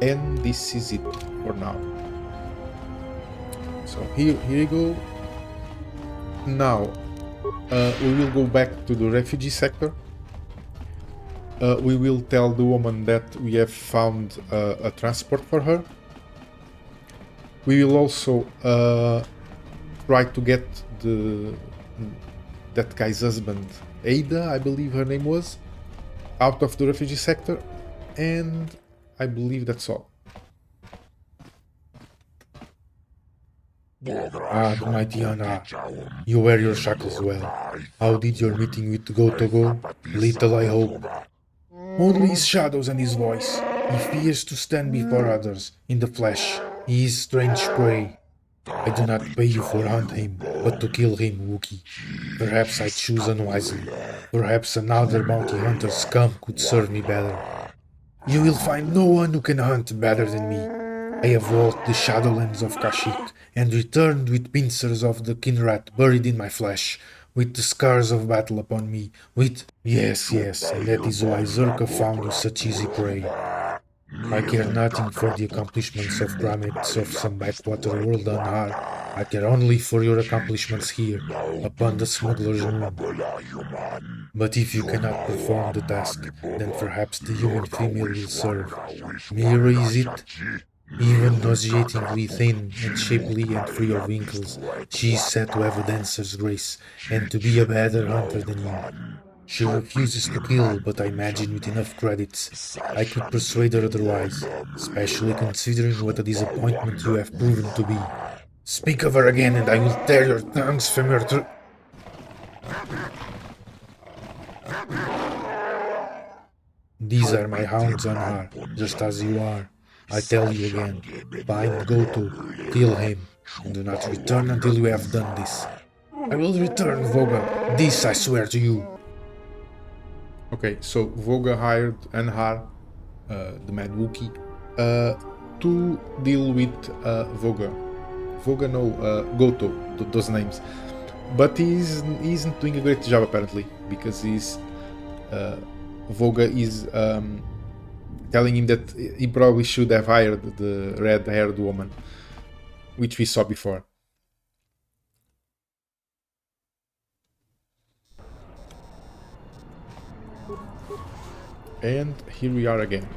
And this is it for now. So here you go. Now we will go back to the refugee sector. We will tell the woman that we have found a transport for her. We will also try to get that guy's husband, Aaida, I believe her name was, out of the refugee sector, and I believe that's all. Ah, the mighty Hanharr, you wear your shackles well. How did your meeting with Goto go? Little I hope. Only his shadows and his voice. He fears to stand before others, in the flesh. He is strange prey. I do not pay you for hunt him, but to kill him, Wookiee. Perhaps I choose unwisely. Perhaps another bounty hunter scum could serve me better. You will find no one who can hunt better than me. I have walked the shadowlands of Kashyyyk and returned with pincers of the Kinrat buried in my flesh, with the scars of battle upon me, with... Yes, and that is why Zerka found you such easy prey. I care nothing for the accomplishments of primates of some backwater world Hanharr. I care only for your accomplishments here, upon the smuggler's moon. But if you cannot perform the task, then perhaps the human female will serve. Mira is it? Even nauseatingly thin and shapely and free of wrinkles, she is said to have a dancer's grace, and to be a better hunter than you. She refuses to kill, but I imagine with enough credits, I could persuade her otherwise, especially considering what a disappointment you have proven to be. Speak of her again and I will tear your tongues from your throat. These are my hounds, Hanharr, just as you are. I tell you again, find Goto, kill him, and do not return until you have done this. I will return, Vogga. This I swear to you. Okay, so Vogga hired Hanharr, the Mad Wookiee, to deal with Vogga. Vogga, no, Goto, those names. But he isn't doing a great job apparently, because Vogga is telling him that he probably should have hired the red-haired woman, which we saw before. And here we are again.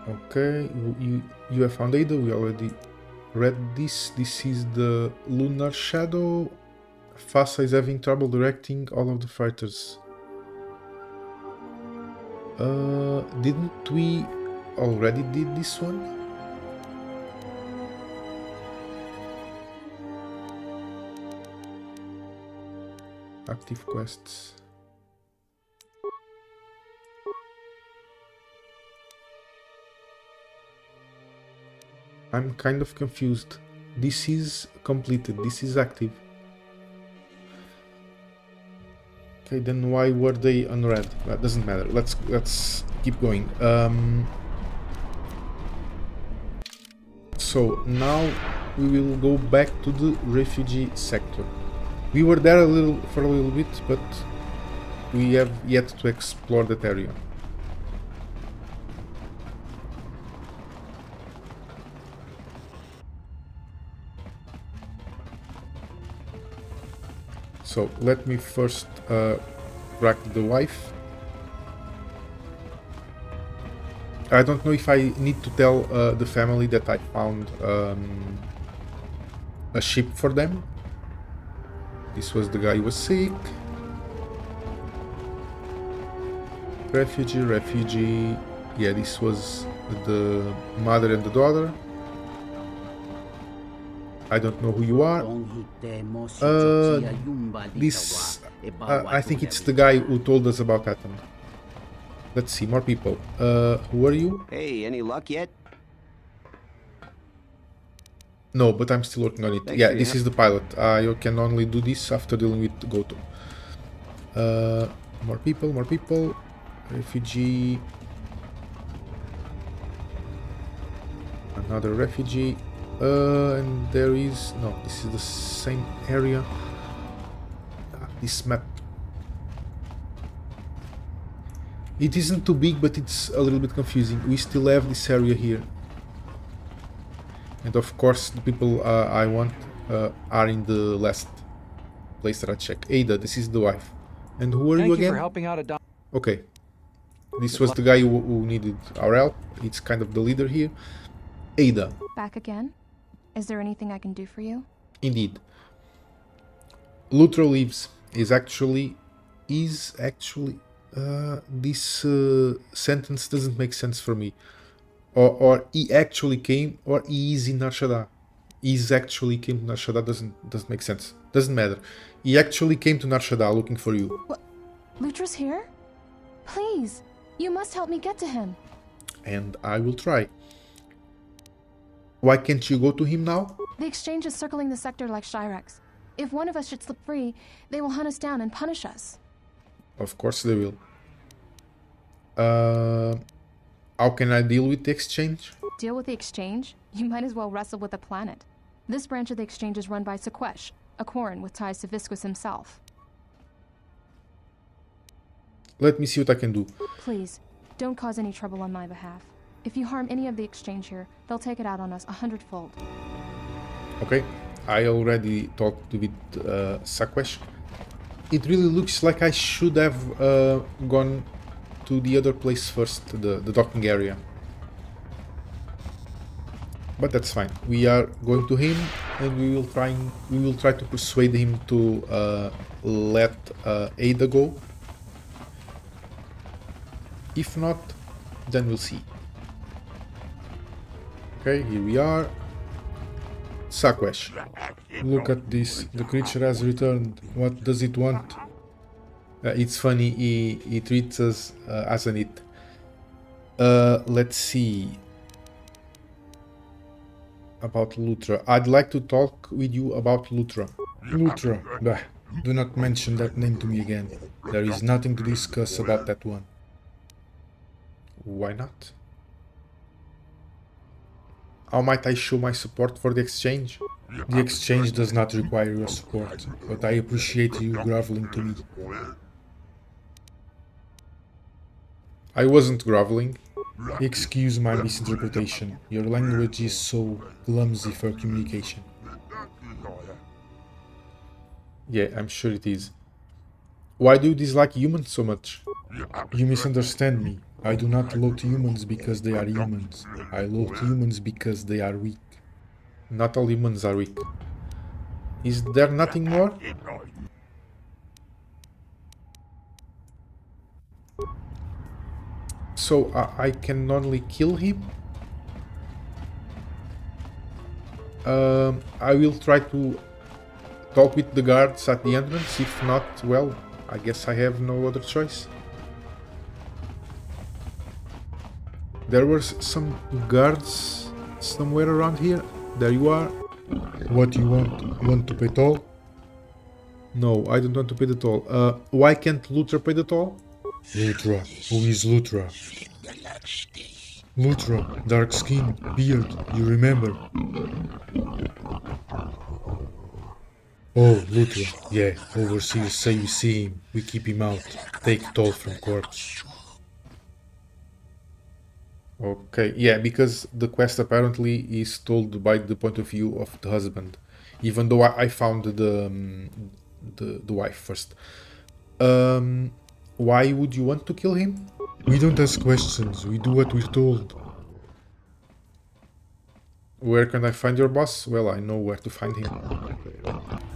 Okay, you have found Aaida, we already read this. This is the Nar Shaddaa. Fassa is having trouble directing all of the fighters. Didn't we already did this one? Active quests. I'm kind of confused. This is completed, this is active. Okay, then why were they unread? That doesn't matter. Let's keep going. So now we will go back to the refugee sector. We were there for a little bit, but we have yet to explore that area. So let me first track the wife. I don't know if I need to tell the family that I found a ship for them. This was the guy who was sick. Refugee. Yeah, this was the mother and the daughter. I don't know who you are. I think it's the guy who told us about Atom. Let's see, more people. Who are you? Hey, any luck yet? No, but I'm still working on it. Thanks yeah, this is the pilot. You can only do this after dealing with Goto. More people. Refugee. Another refugee. And there is... No, this is the same area. This map. It isn't too big, but it's a little bit confusing. We still have this area here. And of course, the people I want are in the last place that I checked. Aaida, this is the wife. And who are you again? Thank you for helping out a Okay. This was the guy who needed our help. It's kind of the leader here. Aaida. Back again? Is there anything I can do for you? Indeed. Lootra leaves. This sentence doesn't make sense for me. Or he actually came, or he is in Nar Shaddaa. He's actually came to Nar Shaddaa doesn't make sense. Doesn't matter. He actually came to Nar Shaddaa looking for you. What? Lutra's here? Please, you must help me get to him. And I will try. Why can't you go to him now? The exchange is circling the sector like Shyrex. If one of us should slip free, they will hunt us down and punish us. Of course they will. How can I deal with the exchange? Deal with the exchange? You might as well wrestle with the planet. This branch of the exchange is run by Saquesh, a Quarren with ties to Viscus himself. Let me see what I can do. Please, don't cause any trouble on my behalf. If you harm any of the exchange here, they'll take it out on us 100-fold. Okay, I already talked with Saquesh. It really looks like I should have gone to the other place first, the docking area. But that's fine. We are going to him, and we will try to persuade him to let Aaida go. If not, then we'll see. Okay, here we are. Saquesh. Look at this. The creature has returned. What does it want? It's funny, he treats us as an it. Let's see. About Lootra. I'd like to talk with you about Lootra. Lootra. Bah, do not mention that name to me again. There is nothing to discuss about that one. Why not? How might I show my support for the exchange? The exchange does not require your support, but I appreciate you groveling to me. I wasn't groveling. Excuse my misinterpretation. Your language is so clumsy for communication. Yeah, I'm sure it is. Why do you dislike humans so much? You misunderstand me. I do not loathe humans because they are humans. I loathe humans because they are weak. Not all humans are weak. Is there nothing more? So I can only kill him? I will try to talk with the guards at the entrance. If not, well, I guess I have no other choice. There were some guards somewhere around here. There you are. What do you want? Want to pay toll? No, I don't want to pay the toll. Why can't Lootra pay the toll? Lootra? Who is Lootra? Lootra, dark skin, beard, you remember? Oh, Lootra, yeah, overseers say we see him, we keep him out, take toll from corpse. Okay, yeah, because the quest apparently is told by the point of view of the husband, even though I found the wife first. Why would you want to kill him? We don't ask questions, we do what we're told. Where can I find your boss? Well, I know where to find him.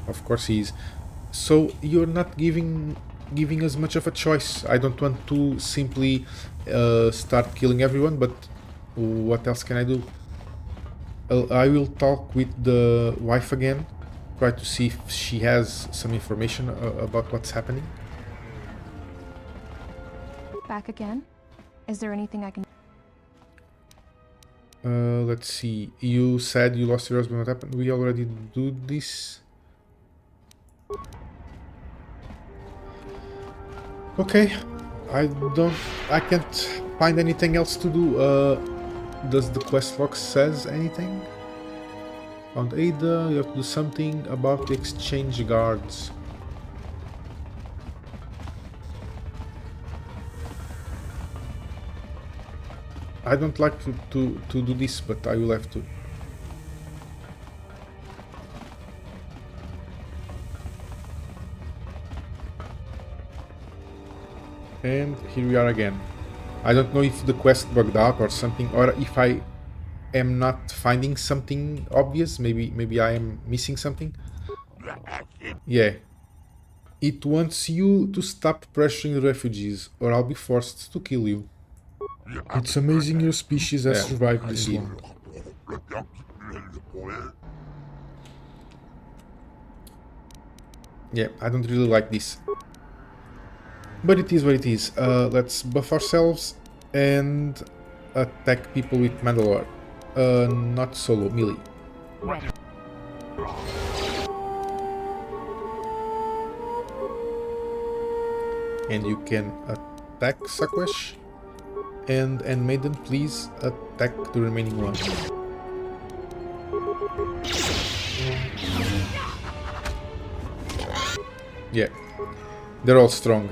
Of course he is. So you're not giving us much of a choice. I don't want to simply start killing everyone, but what else can I do? I will talk with the wife again, try to see if she has some information about what's happening. Back again? Is there anything I can... Let's see. You said you lost your husband. What happened? We already do this. Okay. I can't find anything else to do. Does the quest log says anything? On Aaida, you have to do something about the exchange guards. I don't like to do this, but I will have to. And here we are again. I don't know if the quest bugged out or something, or if I am not finding something obvious. Maybe I am missing something. Yeah. It wants you to stop pressuring the refugees, or I'll be forced to kill you. It's amazing your species has survived this long. Yeah, I don't really like this. But it is what it is. Let's buff ourselves and attack people with Mandalore. Not solo, melee. Ready. And you can attack Saquesh. And Handmaiden, please attack the remaining ones. Yeah, they're all strong.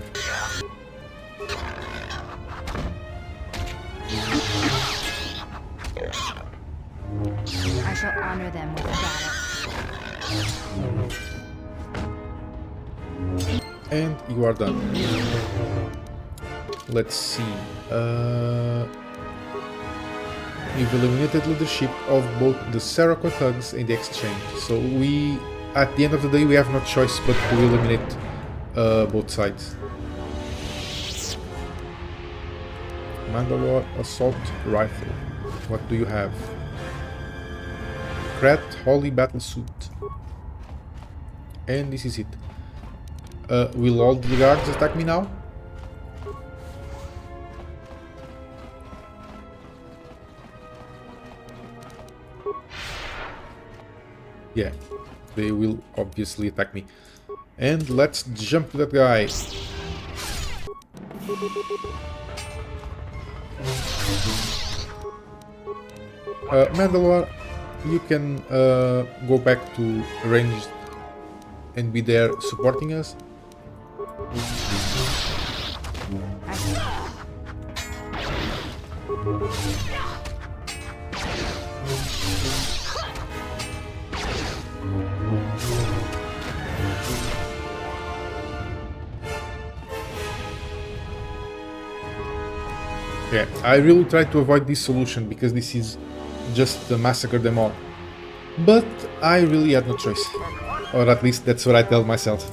I shall honor them with battle. And you are done. Let's see. We've eliminated leadership of both the Sarako thugs and the exchange. So we, at the end of the day, we have no choice but to eliminate both sides. Mandalore assault rifle. What do you have? Krat Holy Battle Suit. And this is it. Will all the guards attack me now? Yeah, they will obviously attack me. And let's jump to that guy. Mandalore, you can go back to ranged and be there supporting us. Yeah, I really try to avoid this solution because this is just to massacre them all. But I really had no choice. Or at least that's what I tell myself.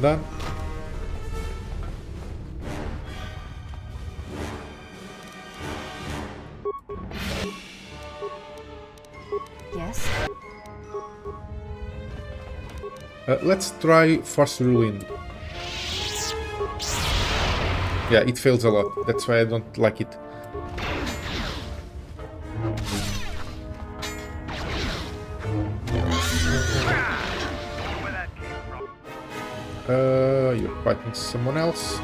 Done. Yes? Let's try force ruling. Yeah, it fails a lot. That's why I don't like it. You're fighting someone else.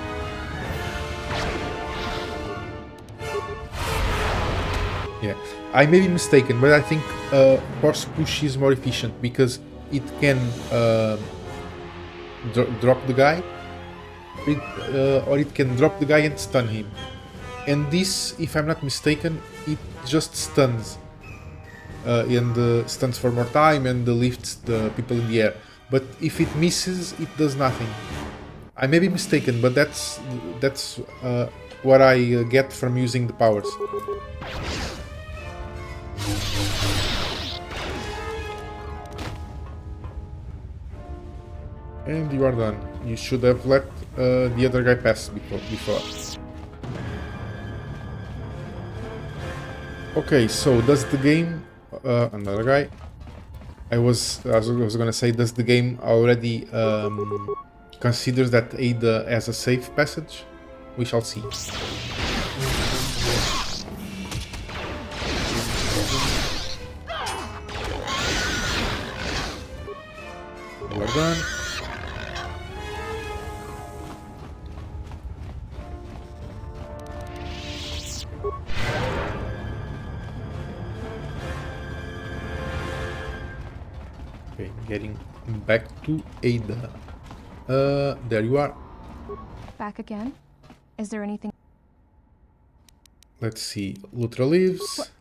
Yeah, I may be mistaken, but I think force push is more efficient because it can drop the guy, or it can drop the guy and stun him. And this, if I'm not mistaken, it just stuns. And stuns for more time and lifts the people in the air. But if it misses, it does nothing. I may be mistaken, but that's what I get from using the powers. And you are done. You should have let the other guy pass before. Okay, so does the game... another guy. I was gonna say, does the game already considers that Aaida as a safe passage? We shall see. We're done. Okay, getting back to Aaida. There you are. Back again? Is there anything? Let's see. Lootra lives.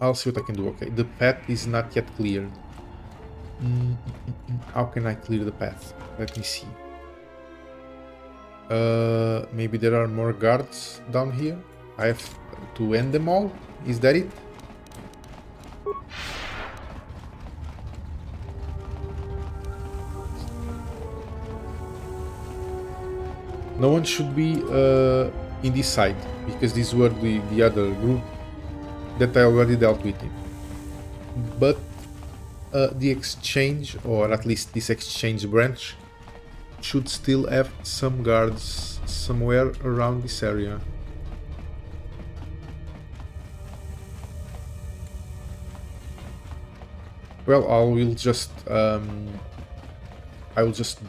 I'll see what I can do. Okay, the path is not yet cleared. How can I clear the path? Let me see. Maybe there are more guards down here. I have to end them all. Is that it? No one should be in this side, because these were the other group that I already dealt with. But the exchange, or at least this exchange branch, should still have some guards somewhere around this area. Well, I will just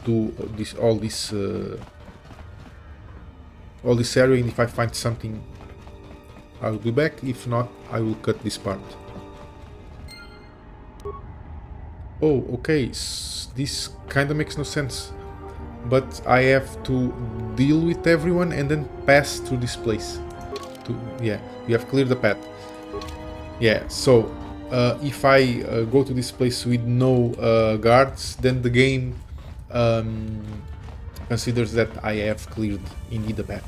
do all this area, and if I find something, I will be back. If not, I will cut this part. Oh, okay. This kind of makes no sense. But I have to deal with everyone and then pass through this place. Yeah, you have cleared the path. Yeah, so if I go to this place with no guards, then the game considers that I have cleared indeed the path.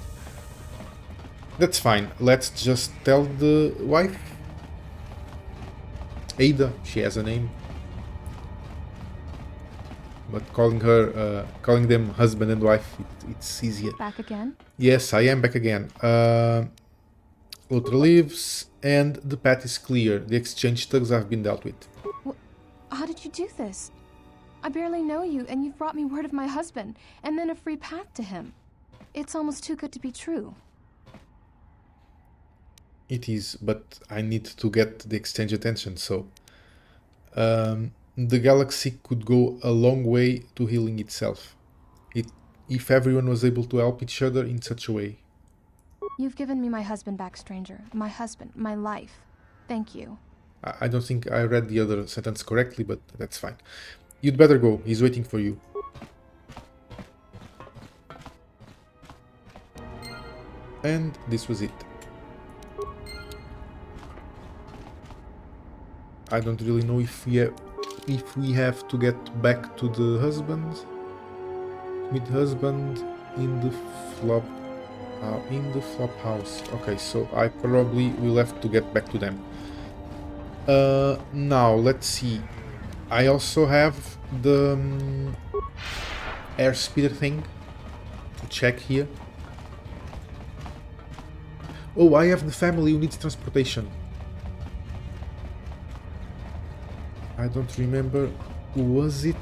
That's fine. Let's just tell the wife. Aaida, she has a name. But calling them husband and wife, it's easier. Back again? Yes, I am back again. Lootra lives, and the path is clear. The exchange thugs have been dealt with. How did you do this? I barely know you, and you've brought me word of my husband, and then a free path to him. It's almost too good to be true. It is, but I need to get the exchange attention, so... the galaxy could go a long way to healing itself. If everyone was able to help each other in such a way. You've given me my husband back, stranger. My husband, my life. Thank you. I don't think I read the other sentence correctly, but that's fine. You'd better go. He's waiting for you. And this was it. I don't really know if we have to get back to the husband. Meet husband in the flop house. Okay, so I probably will have to get back to them. Now let's see. I also have the airspeeder thing to check here. Oh, I have the family who needs transportation. I don't remember. Who was it?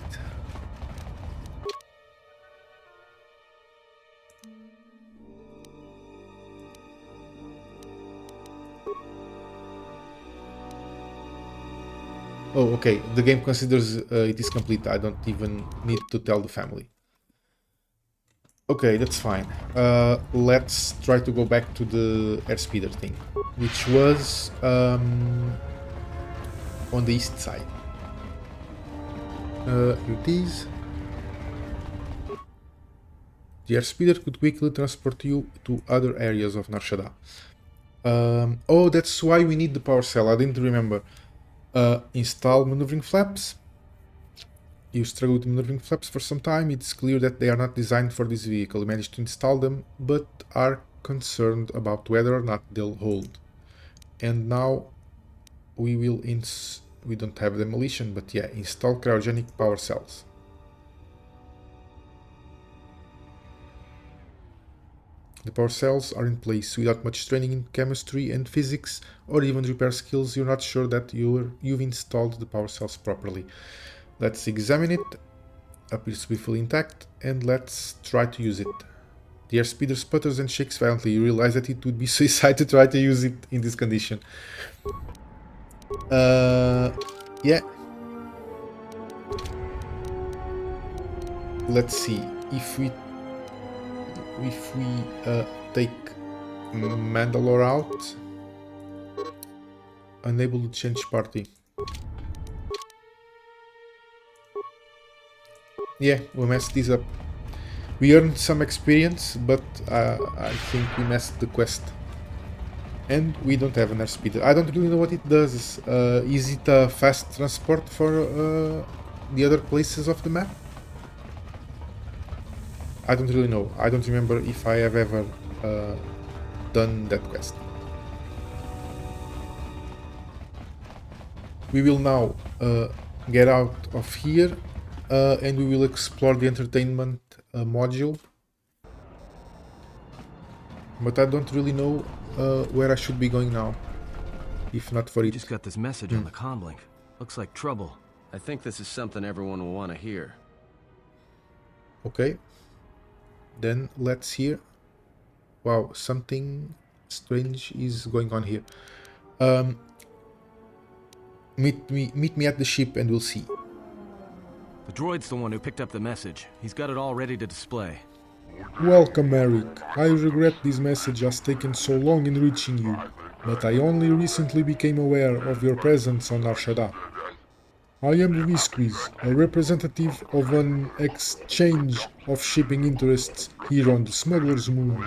Oh, okay. The game considers it is complete. I don't even need to tell the family. Okay, that's fine. Let's try to go back to the airspeeder thing, which was on the east side. Here it is. The airspeeder could quickly transport you to other areas of Nar Shaddaa. Oh, that's why we need the power cell. I didn't remember. Install maneuvering flaps. You struggle with maneuvering flaps for some time. It's clear that they are not designed for this vehicle. You managed to install them, but are concerned about whether or not they'll hold. And now we will we don't have demolition, but yeah, install cryogenic power cells. The power cells are in place. Without much training in chemistry and physics or even repair skills, you're not sure that you've installed the power cells properly. Let's examine it. Appears to be fully intact, and let's try to use it. The airspeeder sputters and shakes violently. You realize that it would be suicide to try to use it in this condition. Yeah. Let's see if we take Mandalore out, unable to change party. Yeah, we messed this up. We earned some experience, but I think we messed the quest. And we don't have an airspeeder. I don't really know what it does. Is it a fast transport for the other places of the map? I don't really know. I don't remember if I have ever done that quest. We will now get out of here and we will explore the entertainment module. But I don't really know where I should be going now, if not for it. Just got this message on the comlink. Looks like trouble. I think this is something everyone will want to hear. Okay. Then let's hear. Wow, something strange is going on here. Meet me at the ship and we'll see. The droid's the one who picked up the message. He's got it all ready to display. Welcome, Maric. I regret this message has taken so long in reaching you, but I only recently became aware of your presence on Nar Shaddaa. I am Visquiz, a representative of an exchange of shipping interests here on the Smuggler's Moon.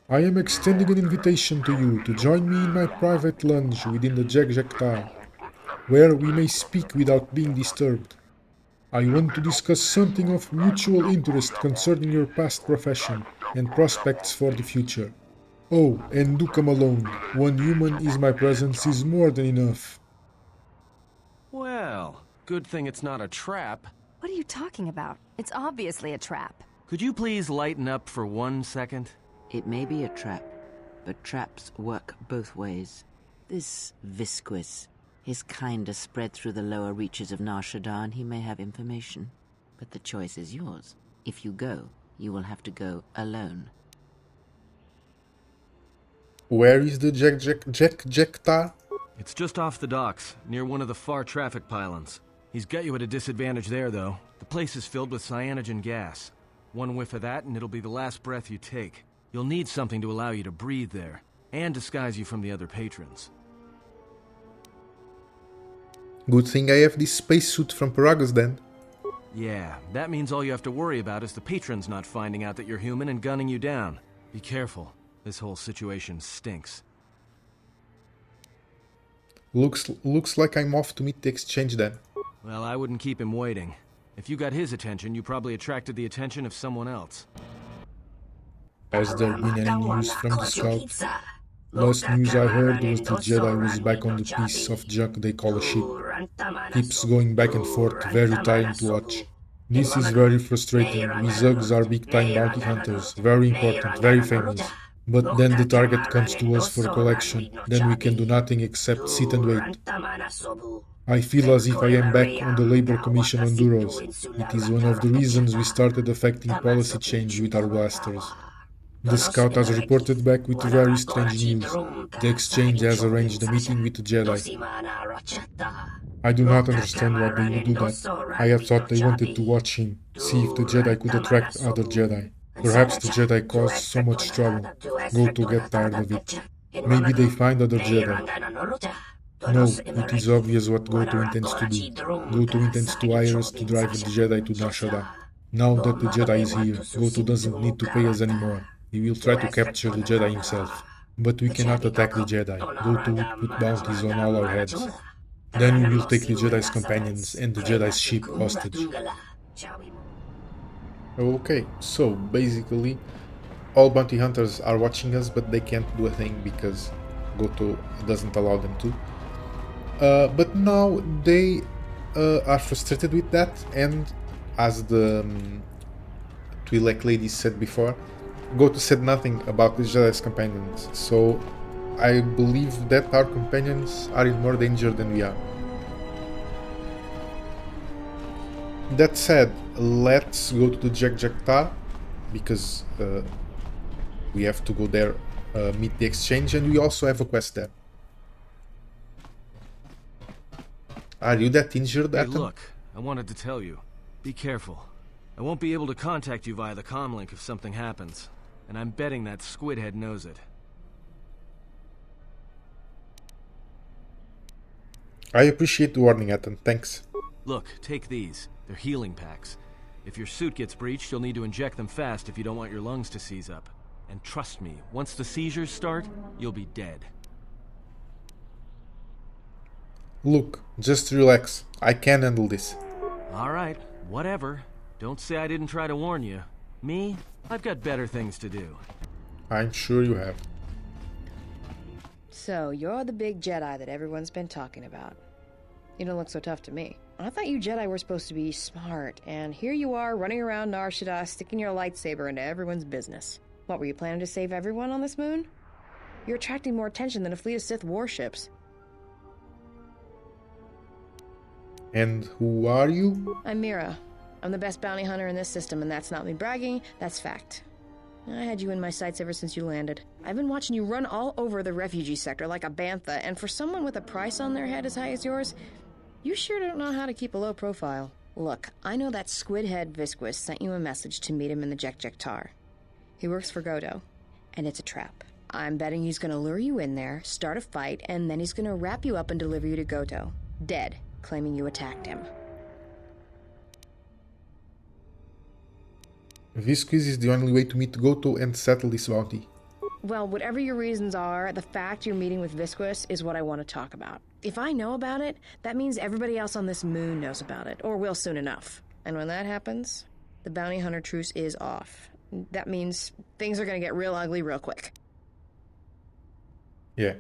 I am extending an invitation to you to join me in my private lounge within the Jekjektar, where we may speak without being disturbed. I want to discuss something of mutual interest concerning your past profession and prospects for the future. Oh, and do come alone. One human is my presence is more than enough. Well, good thing it's not a trap. What are you talking about? It's obviously a trap. Could you please lighten up for 1 second? It may be a trap, but traps work both ways. This Visquiz, his kind are spread through the lower reaches of Nar Shaddaa, and he may have information. But the choice is yours. If you go, you will have to go alone. Where is the Jektar? It's just off the docks, near one of the far traffic pylons. He's got you at a disadvantage there, though. The place is filled with cyanogen gas. One whiff of that and it'll be the last breath you take. You'll need something to allow you to breathe there, and disguise you from the other patrons. Good thing I have this spacesuit from Paragus then. Yeah, that means all you have to worry about is the patrons not finding out that you're human and gunning you down. Be careful. This whole situation stinks. Looks like I'm off to meet the exchange then. Well, I wouldn't keep him waiting. If you got his attention, you probably attracted the attention of someone else. Has there been any news from the scout? Last news I heard was the Jedi was back on the piece of junk they call a ship. Keeps going back and forth, very tiring to watch. This is very frustrating. We Zugs are big time bounty hunters, very important, very famous. But then the target comes to us for collection, then we can do nothing except sit and wait. I feel as if I am back on the Labor Commission on Duros. It is one of the reasons we started affecting policy change with our blasters. The scout has reported back with very strange news. The exchange has arranged a meeting with the Jedi. I do not understand why they would do that. I had thought they wanted to watch him, see if the Jedi could attract other Jedi. Perhaps the Jedi caused so much trouble. Goto get tired of it. Maybe they find other Jedi. No, it is obvious what Goto intends to do. Goto intends to hire us to drive the Jedi to Nar Shaddaa. Now that the Jedi is here, Goto doesn't need to pay us anymore. He will try to capture the Jedi himself. But we cannot attack the Jedi. Goto would put bounties on all our heads. Then we will take the Jedi's companions and the Jedi's ship hostage. Okay, so basically all bounty hunters are watching us, but they can't do a thing because Goto doesn't allow them to. But now they are frustrated with that, and as the Twi'lek lady said before, Goto said nothing about the Jedi's companions, so I believe that our companions are in more danger than we are. That said, let's go to the Jektar, because we have to go there, meet the exchange, and we also have a quest there. Are you that injured, Hey, Atom? look, I wanted to tell you. Be careful. I won't be able to contact you via the comlink if something happens, and I'm betting that Squidhead knows it. I appreciate the warning, Atom. Thanks. Look, take these. They're healing packs. If your suit gets breached, you'll need to inject them fast if you don't want your lungs to seize up. And trust me, once the seizures start, you'll be dead. Look, just relax. I can handle this. Alright, whatever. Don't say I didn't try to warn you. Me? I've got better things to do. I'm sure you have. So, you're the big Jedi that everyone's been talking about. You don't look so tough to me. I thought you Jedi were supposed to be smart, and here you are running around Nar Shaddaa sticking your lightsaber into everyone's business. What, were you planning to save everyone on this moon? You're attracting more attention than a fleet of Sith warships. And who are you? I'm Mira. I'm the best bounty hunter in this system, and that's not me bragging, that's fact. I had you in my sights ever since you landed. I've been watching you run all over the refugee sector like a bantha, and for someone with a price on their head as high as yours, you sure don't know how to keep a low profile. Look, I know that squid-head Visquis sent you a message to meet him in the Jektar. He works for Goto, and it's a trap. I'm betting he's gonna lure you in there, start a fight, and then he's gonna wrap you up and deliver you to Goto. Dead, claiming you attacked him. Visquis is the only way to meet Goto and settle this bounty. Well, whatever your reasons are, the fact you're meeting with Visquis is what I want to talk about. If I know about it, that means everybody else on this moon knows about it, or will soon enough. And when that happens, the bounty hunter truce is off. That means things are going to get real ugly real quick. Yeah,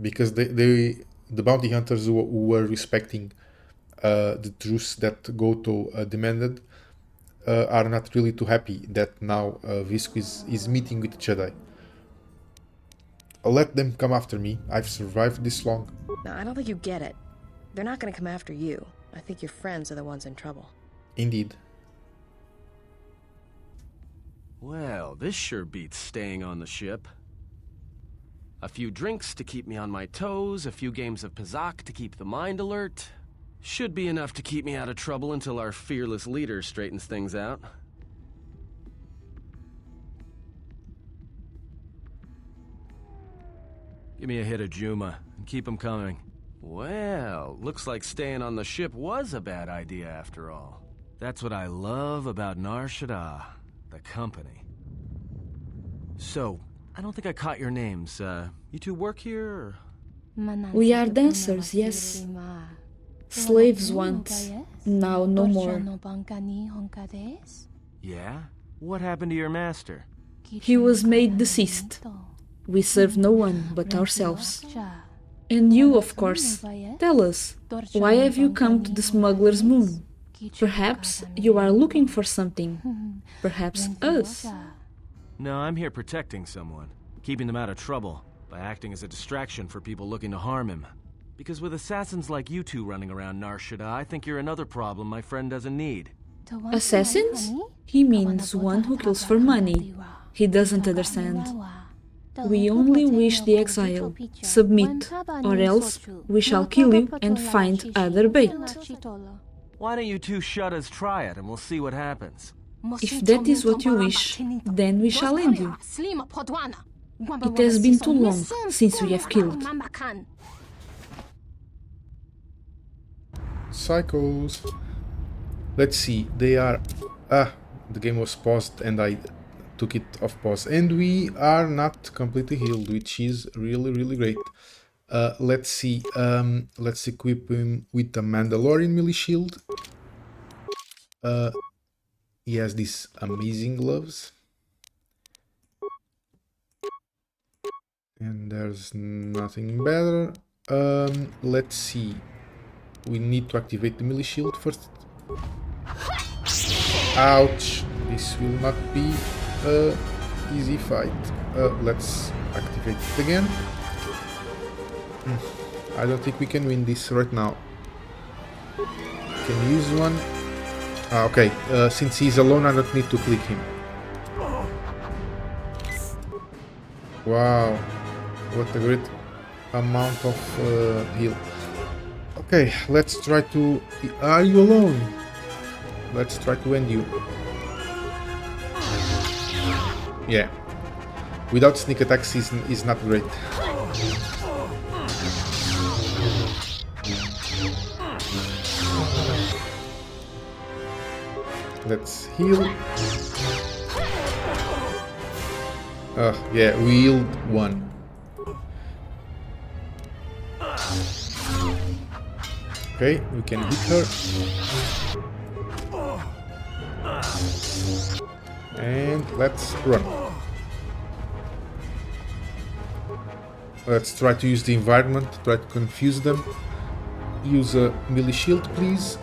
because the bounty hunters who were respecting the truce that Goto demanded are not really too happy that now Visquis is meeting with Jedi. Let them come after me. I've survived this long. No, I don't think you get it. They're not going to come after you. I think your friends are the ones in trouble. Indeed. Well, this sure beats staying on the ship. A few drinks to keep me on my toes, a few games of Pazak to keep the mind alert. Should be enough to keep me out of trouble until our fearless leader straightens things out. Give me a hit of Juma, and keep them coming. Well, looks like staying on the ship was a bad idea after all. That's what I love about Nar Shaddaa, the company. So, I don't think I caught your names. You two work here, or? We are dancers, yes. Slaves once, now no more. Yeah? What happened to your master? He was made deceased. We serve no one but ourselves. And you, of course, tell us, why have you come to the smuggler's moon? Perhaps you are looking for something. Perhaps us. No, I'm here protecting someone, keeping them out of trouble, by acting as a distraction for people looking to harm him. Because with assassins like you two running around Nar Shaddaa, I think you're another problem my friend doesn't need. Assassins? He means one who kills for money. He doesn't understand. We only wish the exile. Submit, or else we shall kill you and find other bait. Why don't you two Shaddaas try it and we'll see what happens? If that is what you wish, then we shall end you. It has been too long since we have killed. Psychos. Let's see, they are... Ah, the game was paused and I took it off pause. And we are not completely healed, which is really great. Let's see, let's equip him with the Mandalorian melee shield. He has these amazing gloves. And there's nothing better. Let's see. We need to activate the melee shield first. Ouch! This will not be an easy fight. Let's activate it again. I don't think we can win this right now. Can use one. Ah, okay, since he's alone I don't need to click him. Wow, what a great amount of heal. Okay, let's try to... Are you alone? Let's try to end you. Yeah, without sneak attacks is not great. Let's heal. Yeah, we healed one. Okay, we can hit her. And let's run. Let's try to use the environment, try to confuse them. Use a melee shield, please.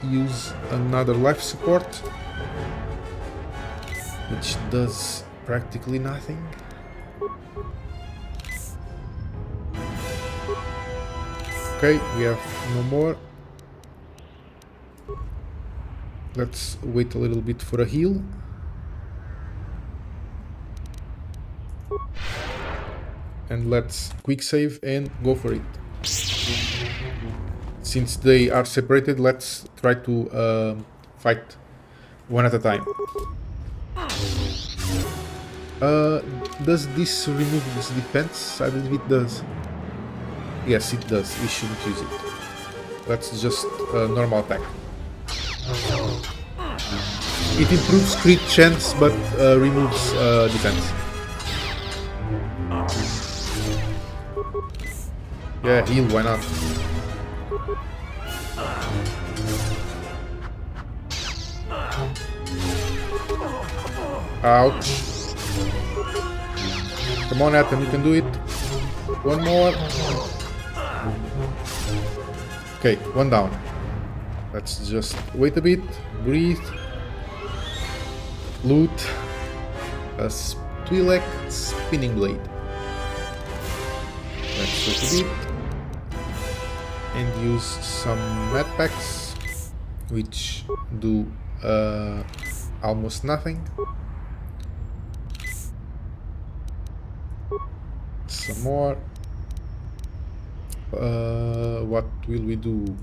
Use another life support, which does practically nothing. Okay, we have no more. Let's wait a little bit for a heal. And let's quick save and go for it. Since they are separated, let's try to fight one at a time. Does this remove this defense? I believe it does. Yes, it does. We shouldn't use it. Let's just normal attack. It improves crit chance, but removes defense. Yeah, heal, why not? Ouch. Come on, Atom, you can do it. One more. Okay, one down. Let's just wait a bit, breathe. Loot a Twi'lek spinning blade. Let's wait a bit. And use some med packs, which do almost nothing. some more. What will we do?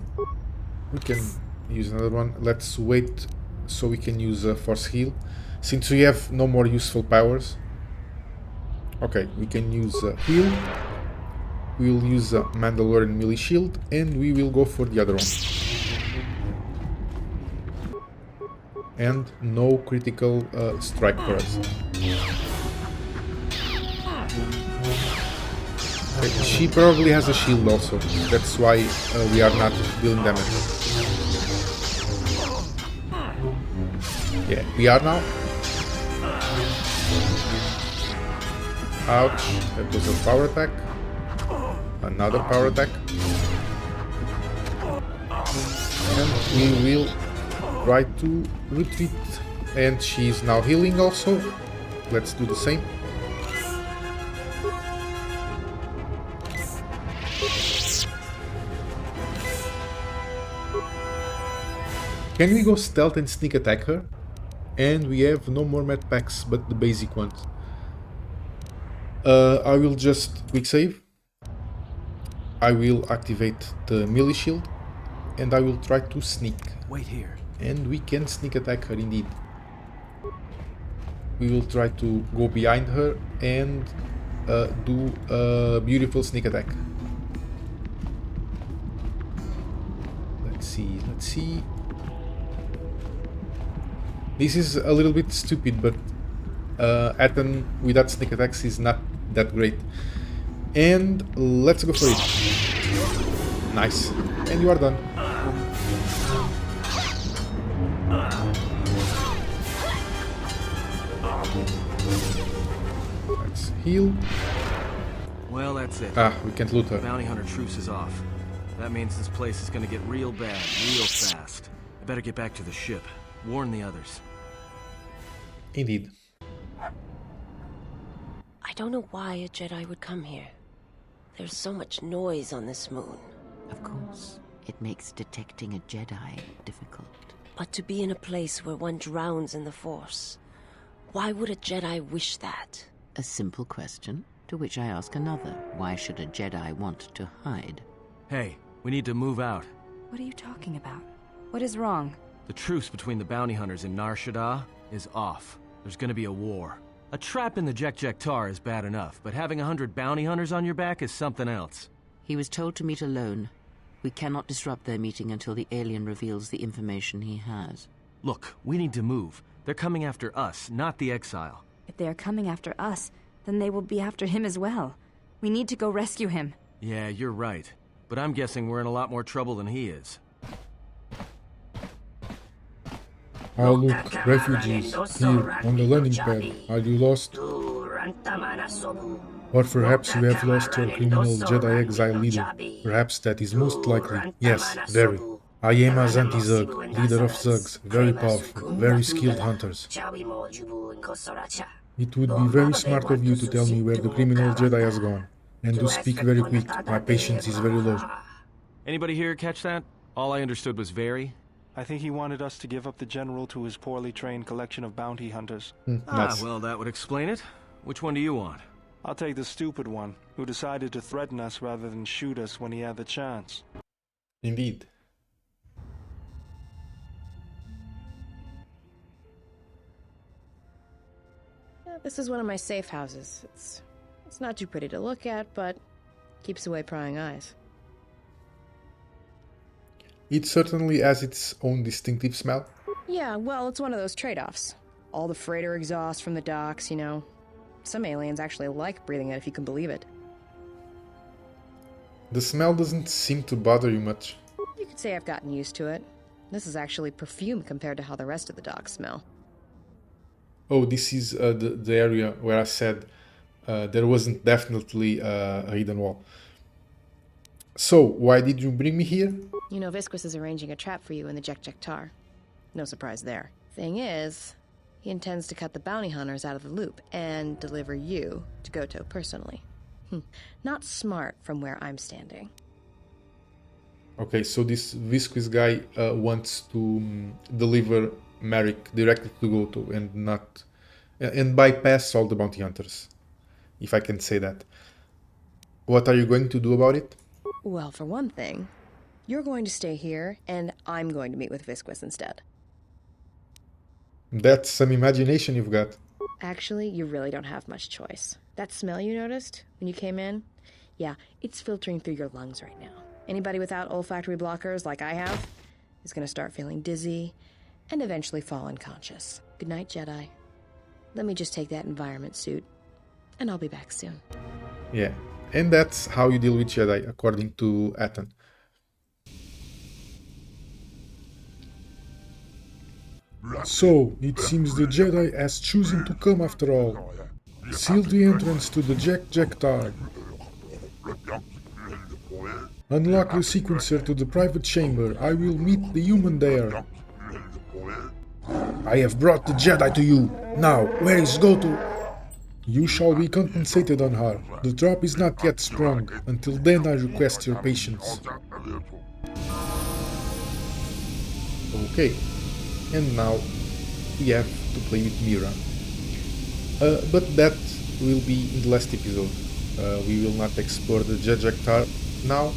We can use another one. Let's wait so we can use a force heal, since we have no more useful powers. Okay, we can use a heal. We will use a Mandalorian melee shield, and we will go for the other one. And no critical strike for us. Okay, she probably has a shield also. That's why we are not dealing damage. Yeah, we are now. Ouch, that was a power attack. Another power attack. And we will try to retreat. And she is now healing also. Let's do the same. Can we go stealth and sneak attack her? And we have no more med packs but the basic ones. I will just quick save. I will activate the melee shield and I will try to sneak. Wait here. And we can sneak attack her indeed. We will try to go behind her and do a beautiful sneak attack. Let's see. This is a little bit stupid, but Ethan without sneak attacks is not that great. And let's go for it. Nice. And you are done. Let's heal. Well, that's it. Ah, we can't loot her. Bounty hunter truce is off. That means this place is gonna get real bad, real fast. I better get back to the ship. Warn the others. Indeed. I don't know why a Jedi would come here. There's so much noise on this moon. Of course. It makes detecting a Jedi difficult. But to be in a place where one drowns in the Force, why would a Jedi wish that? A simple question, to which I ask another. Why should a Jedi want to hide? Hey, we need to move out. What are you talking about? What is wrong? The truce between the bounty hunters and Nar Shaddaa is off. There's gonna be a war. A trap in the Jek-Jek-Tar is bad enough, but having 100 bounty hunters on your back is something else. He was told to meet alone. We cannot disrupt their meeting until the alien reveals the information he has. Look, we need to move. They're coming after us, not the exile. If they are coming after us, then they will be after him as well. We need to go rescue him. Yeah, you're right. But I'm guessing we're in a lot more trouble than he is. Ah, look, refugees, here, on the landing pad. Are you lost? Or perhaps you have lost your criminal Jedi exile leader. Perhaps that is most likely. Yes, very. I am Azanti Zug, leader of Zugs, very powerful, very skilled hunters. It would be very smart of you to tell me where the criminal Jedi has gone. And to speak very quick, my patience is very low. Anybody here catch that? All I understood was very. I think he wanted us to give up the General to his poorly trained collection of bounty hunters. Well, that would explain it. Which one do you want? I'll take the stupid one, who decided to threaten us rather than shoot us when he had the chance. Indeed. Yeah, this is one of my safe houses. It's not too pretty to look at, but keeps away prying eyes. It certainly has its own distinctive smell. Yeah, well, it's one of those trade-offs. All the freighter exhaust from the docks, you know. Some aliens actually like breathing it, if you can believe it. The smell doesn't seem to bother you much. You could say I've gotten used to it. This is actually perfume compared to how the rest of the docks smell. Oh, this is the area where I said there wasn't definitely a hidden wall. So, why did you bring me here? You know, Visquis is arranging a trap for you in the Jek-Jek-Tar. No surprise there. Thing is, he intends to cut the bounty hunters out of the loop and deliver you to Goto personally. Not smart from where I'm standing. Okay, so this Visquis guy wants to deliver Maric directly to Goto and bypass all the bounty hunters, if I can say that. What are you going to do about it? Well, for one thing, you're going to stay here, and I'm going to meet with Visquis instead. That's some imagination you've got. Actually, you really don't have much choice. That smell you noticed when you came in? Yeah, it's filtering through your lungs right now. Anybody without olfactory blockers, like I have, is going to start feeling dizzy and eventually fall unconscious. Good night, Jedi. Let me just take that environment suit, and I'll be back soon. Yeah, and that's how you deal with Jedi, according to Atton. So, it seems the Jedi has chosen to come after all. Seal the entrance to the Jektar. Unlock the sequencer to the private chamber. I will meet the human there. I have brought the Jedi to you. Now, where is Goto? You shall be compensated, Hanharr. The trap is not yet sprung. Until then, I request your patience. Okay, and now we have to play with Mira. But that will be in the last episode. We will not explore the Jektar now.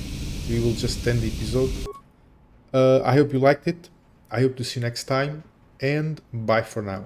We will just end the episode. I hope you liked it. I hope to see you next time, and bye for now.